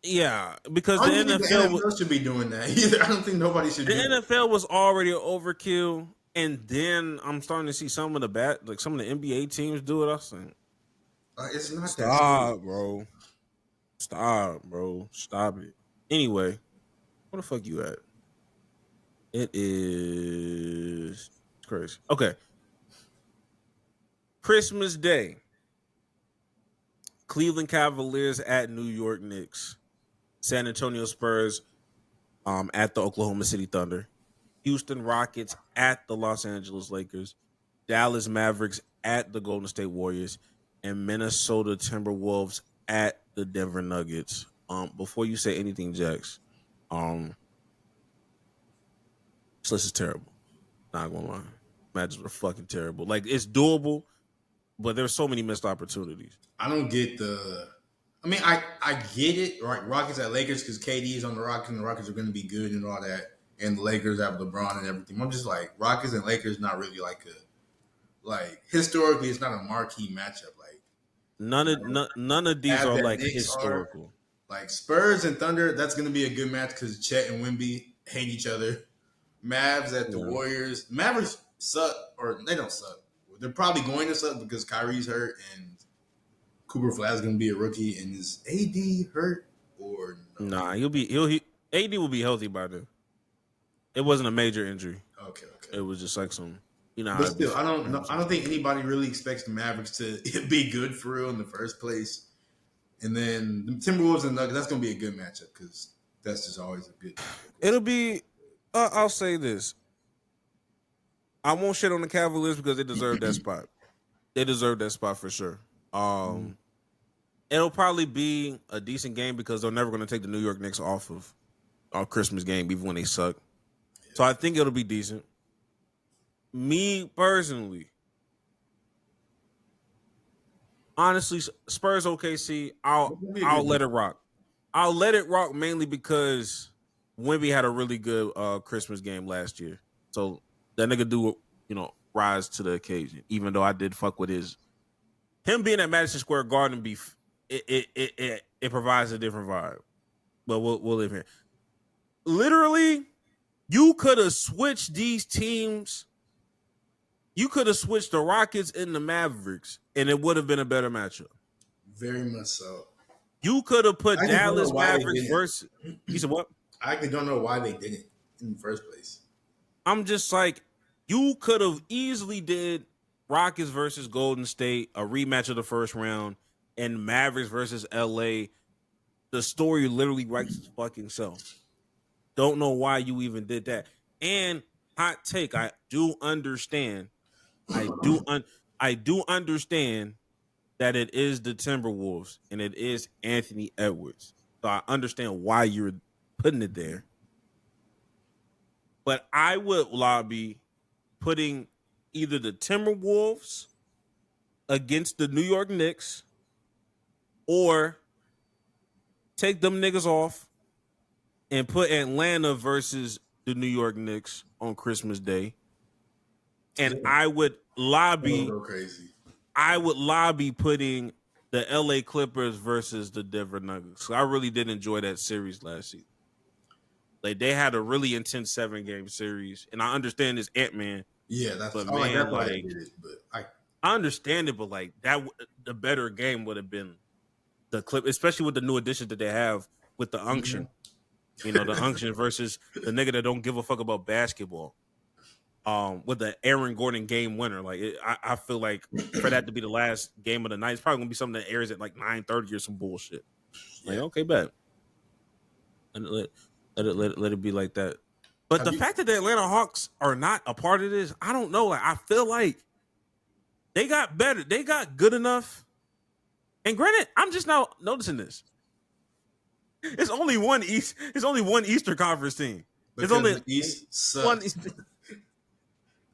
Yeah, because the NFL should be doing that either. I don't think nobody should. The NFL was already overkill, and then I'm starting to see some of the NBA teams do it. I was saying, it's not stop, bro. Stop it. Anyway, where the fuck you at? It is crazy. Okay. Christmas Day. Cleveland Cavaliers at New York Knicks. San Antonio Spurs at the Oklahoma City Thunder. Houston Rockets at the Los Angeles Lakers. Dallas Mavericks at the Golden State Warriors. And Minnesota Timberwolves at the Denver Nuggets. Before you say anything, Jax, this list is terrible. Not gonna lie, matches are fucking terrible. Like it's doable, but there's so many missed opportunities. I don't get the. I mean, I get it. Right, Rockets at Lakers because KD is on the Rockets and the Rockets are going to be good and all that, and the Lakers have LeBron and everything. I'm just like Rockets and Lakers not really like historically it's not a marquee matchup. Like None of these are like Knicks historical. Like Spurs and Thunder, that's going to be a good match because Chet and Wemby hate each other. Mavs at the Warriors. Mavericks suck, or they don't suck. They're probably going to suck because Kyrie's hurt and Cooper Flash is going to be a rookie. And is AD hurt or no? Nah, AD will be healthy by then. It wasn't a major injury. Okay. It was just like some, But still, I don't think anybody really expects the Mavericks to be good for real in the first place. And then the Timberwolves and Nuggets, that's going to be a good matchup because that's just always a good matchup. It'll be. I'll say this. I won't shit on the Cavaliers because they deserve that spot. They deserve that spot for sure. It'll probably be a decent game because they're never going to take the New York Knicks off of our Christmas game, even when they suck. So I think it'll be decent. Me personally, honestly, Spurs OKC, I'll let it rock. I'll let it rock mainly because Wemby had a really good Christmas game last year. So that nigga do, rise to the occasion. Even though I did fuck with him being at Madison Square Garden it provides a different vibe. But we'll live here. Literally, you could have switched these teams. You could have switched the Rockets and the Mavericks, and it would have been a better matchup. Very much so. You could have put Dallas Mavericks versus. You said what? I actually don't know why they didn't in the first place. I'm just like, you could have easily did Rockets versus Golden State, a rematch of the first round, and Mavericks versus LA. The story literally writes its fucking self. Don't know why you even did that. And hot take, I do understand. I do understand that it is the Timberwolves and it is Anthony Edwards. So I understand why you're putting it there. But I would lobby putting either the Timberwolves against the New York Knicks or take them niggas off and put Atlanta versus the New York Knicks on Christmas Day. And I would lobby putting the LA Clippers versus the Denver Nuggets. So I really did enjoy that series last season. Like they had a really intense 7-game series, and I understand this Ant-Man. Yeah, that's but man, man, like, like did it, but I understand it, but like that, the better game would have been the clip, especially with the new additions that they have with the unction. The unction versus the nigga that don't give a fuck about basketball. With the Aaron Gordon game winner, like I feel like for that to be the last game of the night, it's probably gonna be something that airs at like 9:30 or some bullshit. Like okay, bet. And let it be like that. But the fact that the Atlanta Hawks are not a part of this, I don't know. Like I feel like they got better. They got good enough. And granted, I'm just now noticing this. It's only one Eastern Conference team. It's only the East sucks. one Eastern.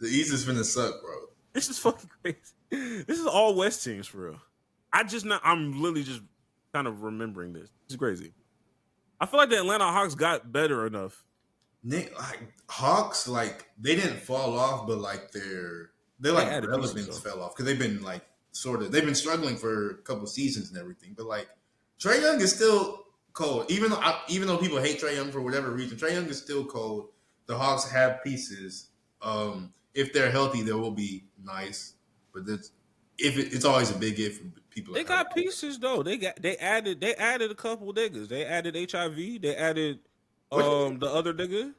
The East is finna suck, bro. This is fucking crazy. This is all West teams for real. I'm literally just kind of remembering this. It's crazy. I feel like the Atlanta Hawks got better enough. Hawks, like they didn't fall off, but like their relevance fell off because they've been like they've been struggling for a couple seasons and everything. But like Trae Young is still cold, even though people hate Trae Young for whatever reason. Trae Young is still cold. The Hawks have pieces. If they're healthy, they will be nice. But it's always a big if for people. They got pieces though. They added a couple niggas. They added HIV. They added the other nigga.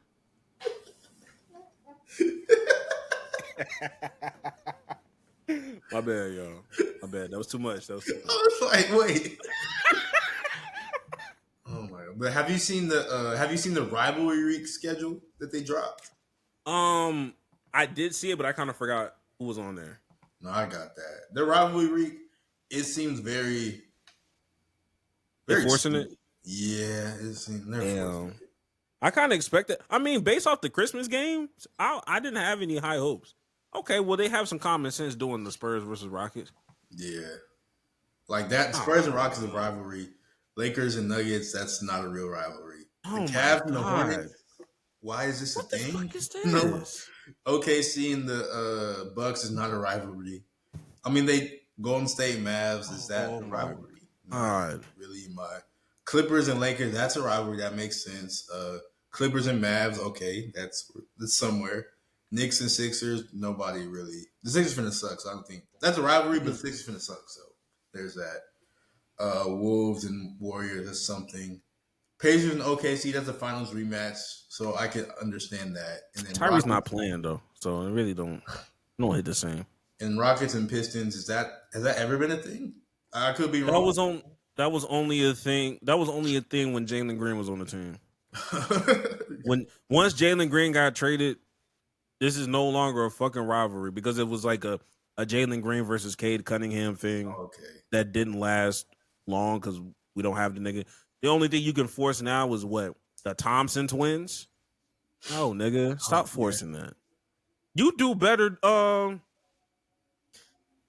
My bad, y'all. My bad. That was too much. I was like, wait. Oh my god! But have you seen the rivalry week schedule that they dropped? I did see it, but I kind of forgot who was on there. No, I got that. The rivalry week, it seems very forcing it. Yeah, it's Damn. I kind of expected. I mean, based off the Christmas games, I didn't have any high hopes. Okay, well, they have some common sense doing the Spurs versus Rockets. Yeah. Like that, Spurs and Rockets is a rivalry. Lakers and Nuggets, that's not a real rivalry. Oh the my Cavs and the God. Hornets, why is this What a the thing? fuck is this? No. OKC and the Bucks is not a rivalry. I mean, Golden State Mavs, is that a rivalry? God. Really, Clippers and Lakers, that's a rivalry. That makes sense. Clippers and Mavs, okay, that's somewhere. Knicks and Sixers, nobody really. The Sixers finna suck, so I don't think that's a rivalry, but the Sixers finna suck, so there's that. Wolves and Warriors, that's something. Pacers and OKC, that's a finals rematch, so I can understand that. And then Tyrese not playing though, so it really don't hit the same. And Rockets and Pistons, has that ever been a thing? I could be wrong. That was only a thing. That was only a thing when Jalen Green was on the team. Once Jalen Green got traded, this is no longer a fucking rivalry because it was like a Jalen Green versus Cade Cunningham thing that didn't last long because we don't have the nigga. The only thing you can force now is what? The Thompson twins? No, nigga. Stop forcing that. You do better.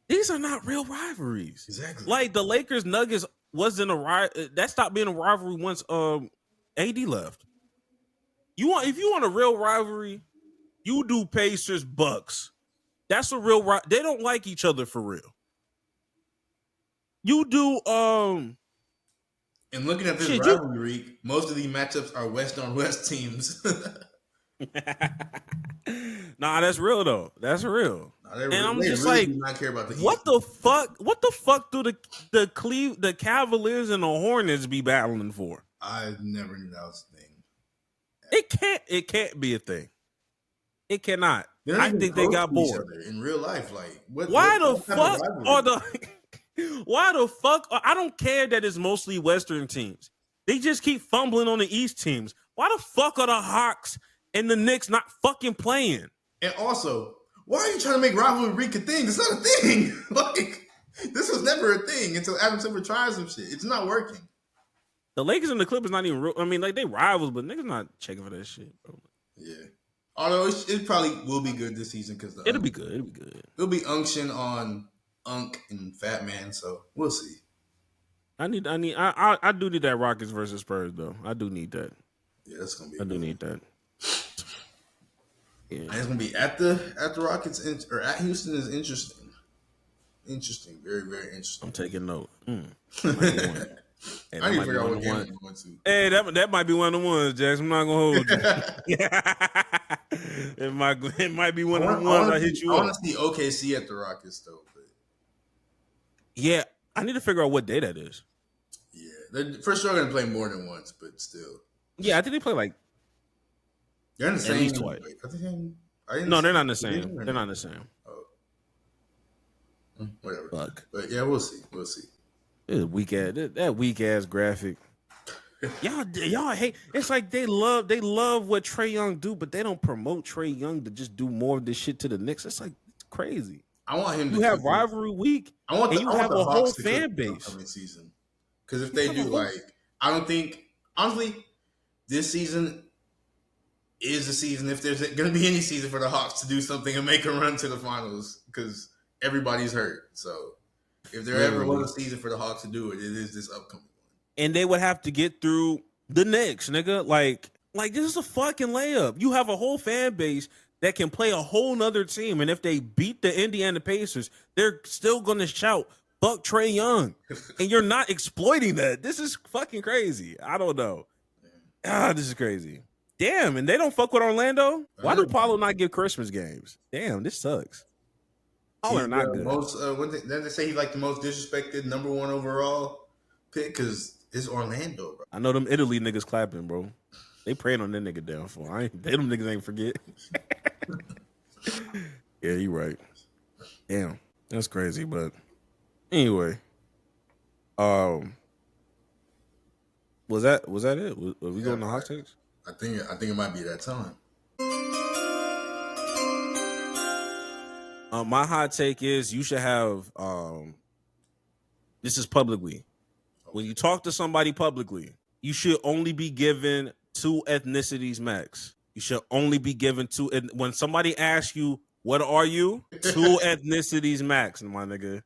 These are not real rivalries. Exactly. Like the Lakers Nuggets wasn't that stopped being a rivalry once AD left. If you want a real rivalry, you do Pacers Bucks. That's a real they don't like each other for real. You do and looking at this rivalry, most of these matchups are West on West teams. Nah, that's real though. That's real. And I'm just really like, not care about the what the fuck? What the fuck do the Cavaliers and the Hornets be battling for? I never knew that was a thing. It can't be a thing. It cannot. I think they got bored in real life. Like, why the fuck are why the fuck? I don't care that it's mostly Western teams. They just keep fumbling on the East teams. Why the fuck are the Hawks and the Knicks not fucking playing? And also, why are you trying to make rivalry a thing? It's not a thing. Like, this was never a thing until Adam Silver tries some shit. It's not working. The Lakers and the Clippers not even real. I mean, like, they rivals, but niggas not checking for that shit, bro. Yeah. Although it probably will be good this season because it'll be good. It'll be good. It'll be unction on Unk and Fat Man, so we'll see. I do need that Rockets versus Spurs though. I do need that. Yeah, that's gonna be. I do need that. Yeah. And it's gonna be at the Rockets or at Houston is interesting. Interesting, very very interesting. I'm taking note. Hey, I need to figure out what game I'm going to. Hey, that might be one of the ones, Jax. I'm not gonna hold you. it might be one of the ones I hit you. I want to see OKC at the Rockets though. But... Yeah, I need to figure out what day that is. Yeah, they're for sure gonna play more than once, but still. Yeah, I think they play like. They're in the same. At least twice. No, they're not in the same. They're not in the same. Oh. Whatever. Fuck. But yeah, we'll see. We'll see. That weak ass graphic. Y'all hate. It's like they love what Trae Young do, but they don't promote Trae Young to just do more of this shit to the Knicks. It's like it's crazy. I want him. You have rivalry week. I want you have a whole fan base coming season. Because if they do, like, I don't think honestly, this season is the season. If there's going to be any season for the Hawks to do something and make a run to the finals, because everybody's hurt. So if there ever was a season for the Hawks to do it, it is this upcoming one. And they would have to get through the Knicks, nigga. Like this is a fucking layup. You have a whole fan base that can play a whole nother team. And if they beat the Indiana Pacers, they're still going to shout, fuck Trae Young. And you're not exploiting that. This is fucking crazy. I don't know. This is crazy. Damn, and they don't fuck with Orlando? Why do Paulo not give Christmas games? Damn, this sucks. All are not good. Then they say he's like the most disrespected number one overall pick because it's Orlando, bro. I know them Italy niggas clapping, bro. They praying on that nigga downfall. Them niggas ain't forget. Yeah, you right. Damn, that's crazy. But anyway, was that it? Were we going to hot takes? I think it might be that time. My hot take is you should have. This is publicly. When you talk to somebody publicly, you should only be given 2 ethnicities max. You should only be given 2. And when somebody asks you, what are you? 2 ethnicities max, my nigga.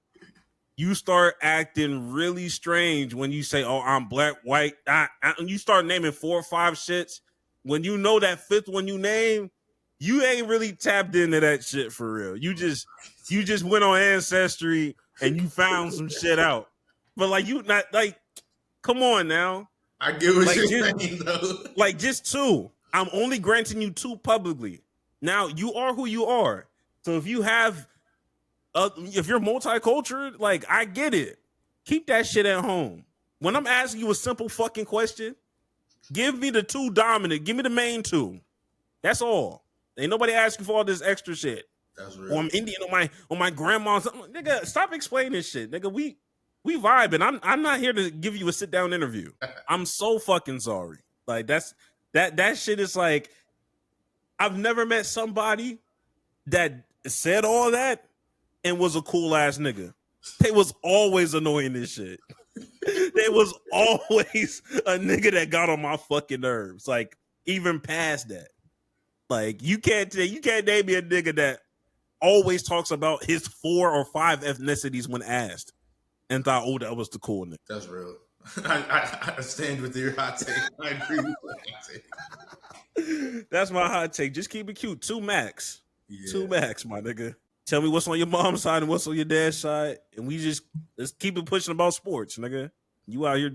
You start acting really strange when you say, oh, I'm black, white. And you start naming 4 or 5 shits. When you know that 5th one you name, you ain't really tapped into that shit for real. You just went on Ancestry and you found some shit out. But like, you not like, come on now. I get what Like, you're just, saying, though. Like, just 2. I'm only granting you 2 publicly. Now, you are who you are. So if you have, if you're multicultural, like, I get it. Keep that shit at home. When I'm asking you a simple fucking question, give me the 2 dominant. Give me the main 2. That's all. Ain't nobody asking for all this extra shit. That's real. Or I'm Indian on my grandma's. Nigga, stop explaining this shit. Nigga, we vibing. I'm not here to give you a sit down interview. I'm so fucking sorry. Like that shit is like, I've never met somebody that said all that and was a cool ass nigga. They was always annoying this shit. They was always a nigga that got on my fucking nerves. Like, even past that. Like, you can't name me a nigga that always talks about his 4 or 5 ethnicities when asked and thought, oh, that was the cool nigga. That's real. I stand with your hot take. I agree with your hot take. That's my hot take. Just keep it cute. 2 max. Yeah. 2 max, my nigga. Tell me what's on your mom's side and what's on your dad's side, and let's keep it pushing about sports, nigga. You out here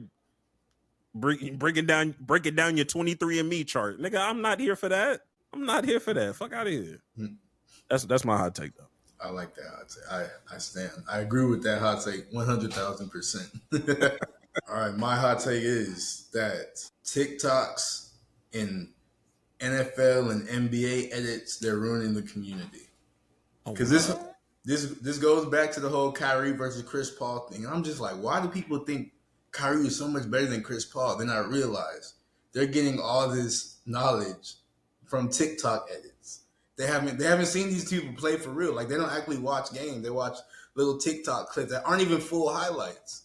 breaking down your 23andMe chart, nigga. I'm not here for that. Fuck out of here. That's my hot take, though. I like that hot take. I stand. I agree with that hot take 100,000%. All right, my hot take is that TikToks and NFL and NBA edits, they're ruining the community. Because this goes back to the whole Kyrie versus Chris Paul thing. I'm just like, why do people think Kyrie is so much better than Chris Paul? Then I realize they're getting all this knowledge from TikTok edits. They haven't seen these people play for real. Like, they don't actually watch games. They watch little TikTok clips that aren't even full highlights.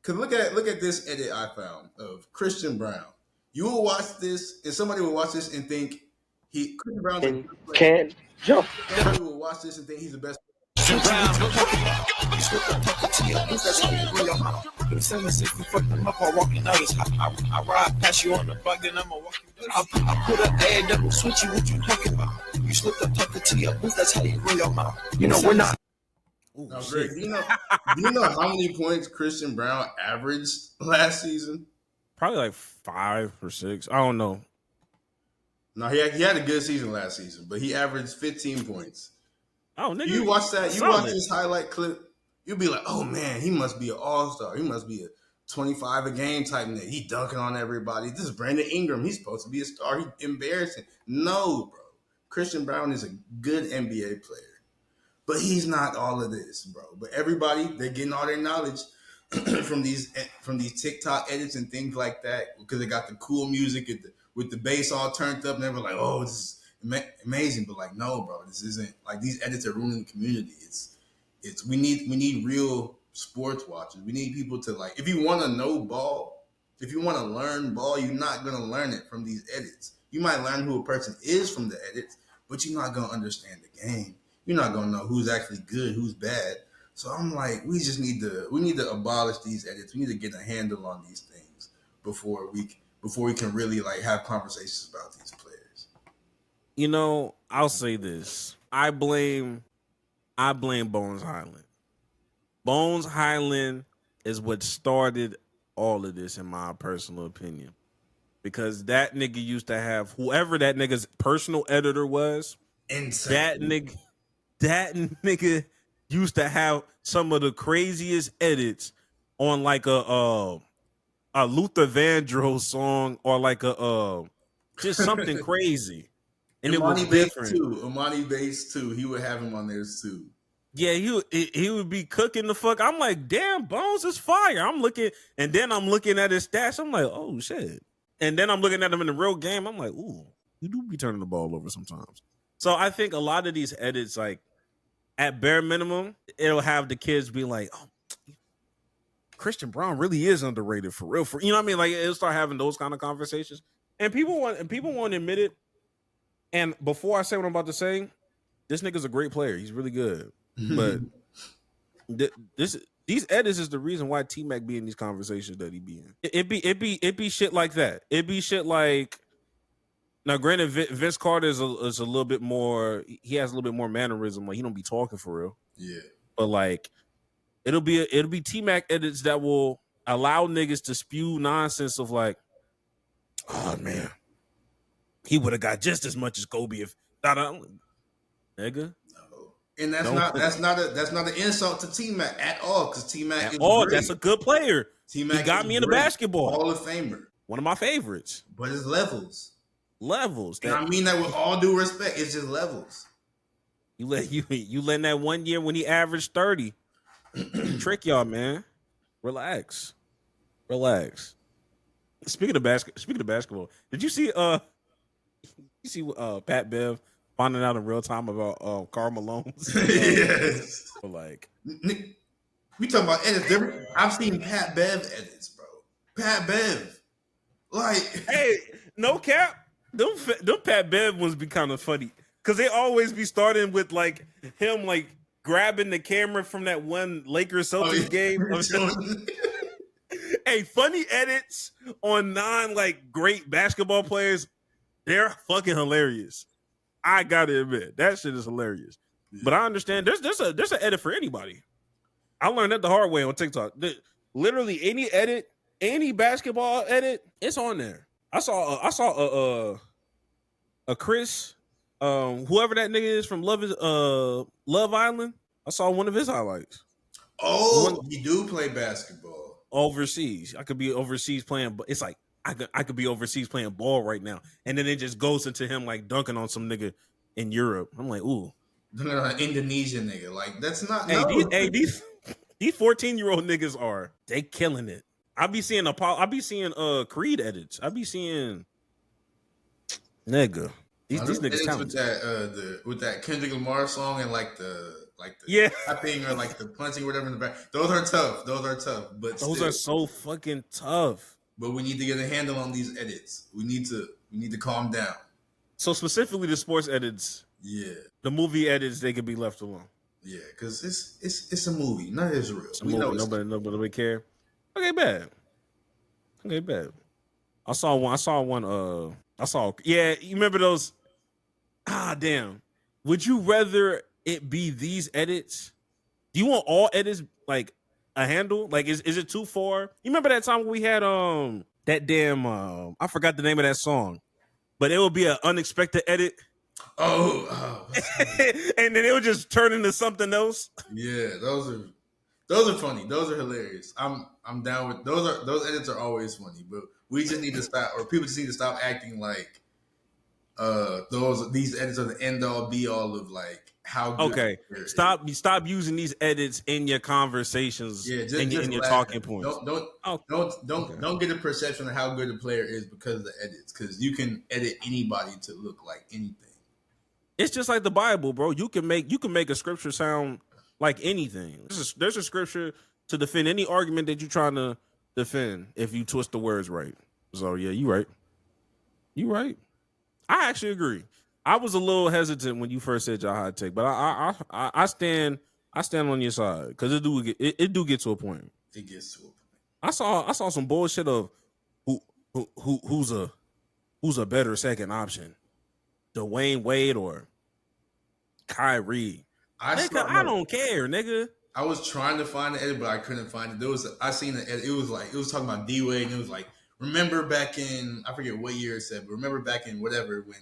Cause look at this edit I found of Christian Brown. You will watch this, and somebody will watch this and think Christian Brown can't jump. Somebody will watch this and think he's the best. I ride past you on the bug and I'ma walk you. I put an ad double switch you. What you talking about? You slipped up talking to your booth. That's how you run your mouth. You know we're not. Ooh, no, Greg, do you know how many points Christian Brown averaged last season? Probably like 5 or 6. I don't know. No, he had a good season last season, but he averaged 15 points. Oh, nigga. You watch that, you watch this highlight clip, you'll be like, oh man, he must be an all-star. He must be a 25 a game type nigga. He dunking on everybody. This is Brandon Ingram. He's supposed to be a star. He's embarrassing. No, bro. Christian Brown is a good NBA player. But he's not all of this, bro. But everybody, they're getting all their knowledge from these TikTok edits and things like that because they got the cool music with the bass all turned up, and they were like, "Oh, this is amazing." But like, no, bro, this isn't. Like, these edits are ruining the community. We need real sports watchers. We need people to, like, if you want to know ball, if you want to learn ball, you're not gonna learn it from these edits. You might learn who a person is from the edits, but you're not gonna understand the game. You're not gonna know who's actually good, who's bad. So I'm like, we need to abolish these edits. We need to get a handle on these things before we can really, like, have conversations about these players. You know, I'll say this. I blame Bones Highland. Bones Highland is what started all of this, in my personal opinion. Because that nigga used to have, whoever that nigga's personal editor was, insane. That nigga used to have some of the craziest edits on like a Luther Vandross song, or like just something crazy. And Imani it was different. Imani Bates too. He would have him on there too. Yeah, he would be cooking the fuck. I'm like, damn, Bones is fire. I'm looking at his stats. I'm like, oh shit. And then I'm looking at him in the real game. I'm like, ooh, you do be turning the ball over sometimes. So I think a lot of these edits, like, at bare minimum, it'll have the kids be like, oh, Christian Braun really is underrated for real. For you know what I mean? Like it'll start having those kind of conversations, and people won't admit it. And before I say what I'm about to say, this nigga's a great player. He's really good, but these edits is the reason why T-Mac be in these conversations that he be in. It be shit like that. It be shit like. Now, granted, Vince Carter is a little bit more. He has a little bit more mannerism. Like he don't be talking for real. Yeah, but like. It'll be T-Mac edits that will allow niggas to spew nonsense of like, oh man, he would have got just as much as Kobe if nigga. No. And that's not an insult to T-Mac at all because T-Mac is great. That's a good player. T-Mac he got me into basketball. Hall of Famer. One of my favorites. But it's levels. And I mean that with all due respect. It's just levels. You let that 1 year when he averaged 30. Trick y'all, man. Relax. Speaking of basketball, did you see Pat Bev finding out in real time about Karl Malone's? Yes. Like we talking about edits. I've seen Pat Bev edits, bro. Pat Bev. Like hey, no cap. Them Pat Bev ones be kind of funny. Cause they always be starting with like him like grabbing the camera from that one Lakers Celtics game. Hey, funny edits on like great basketball players, they're fucking hilarious. I gotta admit, that shit is hilarious. Yeah. But I understand there's an edit for anybody. I learned that the hard way on TikTok. Literally any edit, any basketball edit, it's on there. I saw a Chris. Whoever that nigga is from Love Island, I saw one of his highlights. Oh, you do play basketball overseas. I could be overseas playing, but it's like I could be overseas playing ball right now, and then it just goes into him like dunking on some nigga in Europe. I'm like, ooh, an Indonesian nigga. Like that's not. These 14-year-old niggas they killing it. I be seeing Creed edits. I be seeing nigga. These niggas talented. With that Kendrick Lamar song and like the tapping or like the punching or whatever in the back. Those are tough. But those are so fucking tough. But we need to get a handle on these edits. We need to calm down. So specifically the sports edits. Yeah. The movie edits, they could be left alone. Yeah, because it's a movie. None of it's real. It's a movie. Nobody care. Okay, bad. I saw one. Yeah, you remember those? Damn. Would you rather it be these edits? Do you want all edits like a handle? Like, is it too far? You remember that time when we had that damn I forgot the name of that song, but it would be an unexpected edit. Oh. And then it would just turn into something else. Yeah, those are funny. Those are hilarious. I'm down with those edits are always funny, but we just need to stop, or people just need to stop acting like these edits are the end all be all of like how good. Okay, stop using these edits in your conversations. Yeah, in your talking points. Don't get a perception of how good a player is because of the edits, because you can edit anybody to look like anything. It's just like the Bible, bro. You can make a scripture sound like anything. There's a scripture to defend any argument that you're trying to defend if you twist the words right. So yeah, you right. I actually agree. I was a little hesitant when you first said your hot take, but I stand on your side because it do get to a point. It gets to a point. I saw some bullshit of who's a better second option, Dwayne Wade or Kyrie. I don't care, nigga. I was trying to find the edit, but I couldn't find it. I seen the edit. It was talking about D Wade, and it was like, remember back in, I forget what year it said, but remember back in whatever when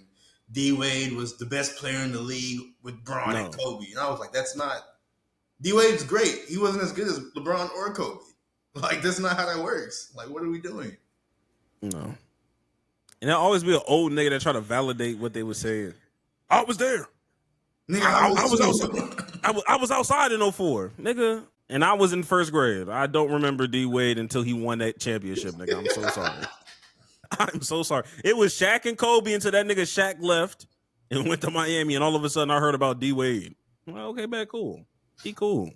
D Wade was the best player in the league with Bron and Kobe, and I was like, that's not. D Wade's great. He wasn't as good as LeBron or Kobe. Like, that's not how that works. Like, what are we doing? No. And there'll always be an old nigga that try to validate what they were saying. I was there. Nigga, I was outside in 04, nigga. And I was in first grade. I don't remember D Wade until he won that championship, nigga. I'm so sorry. I'm so sorry. It was Shaq and Kobe until that nigga Shaq left and went to Miami, and all of a sudden I heard about D Wade. I'm like, okay, man, cool. He cool.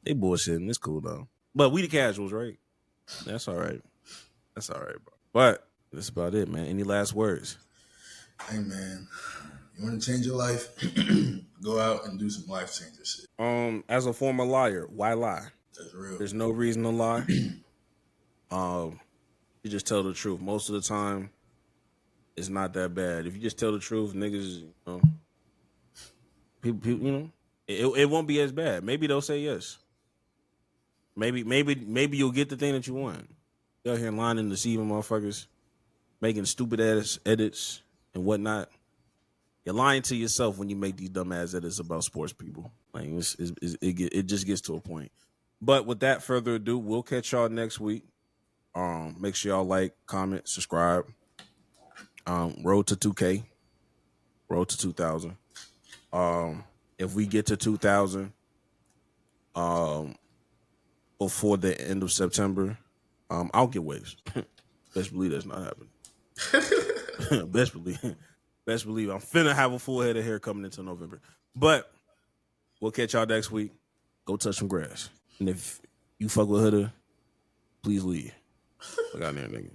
They bullshitting. It's cool though. But we the casuals, right? That's all right. That's all right, bro. But that's about it, man. Any last words? Hey, man, you want to change your life? Go out and do some life changer shit. As a former liar, why lie? That's real. There's no reason to lie. You just tell the truth. Most of the time, it's not that bad. If you just tell the truth, niggas, people, you know, it won't be as bad. Maybe they'll say yes. Maybe you'll get the thing that you want. You out here lying and deceiving motherfuckers, making stupid ass edits and whatnot. You're lying to yourself when you make these dumb ass edits about sports people. Like it just gets to a point. But without further ado, we'll catch y'all next week. Make sure y'all like, comment, subscribe. Road to 2K, road to 2,000. If we get to 2,000, before the end of September, I'll get waves. Best believe that's not happening. Best believe I'm finna have a full head of hair coming into November. But we'll catch y'all next week. Go touch some grass. And if you fuck with Huda, please leave. Look out there, nigga.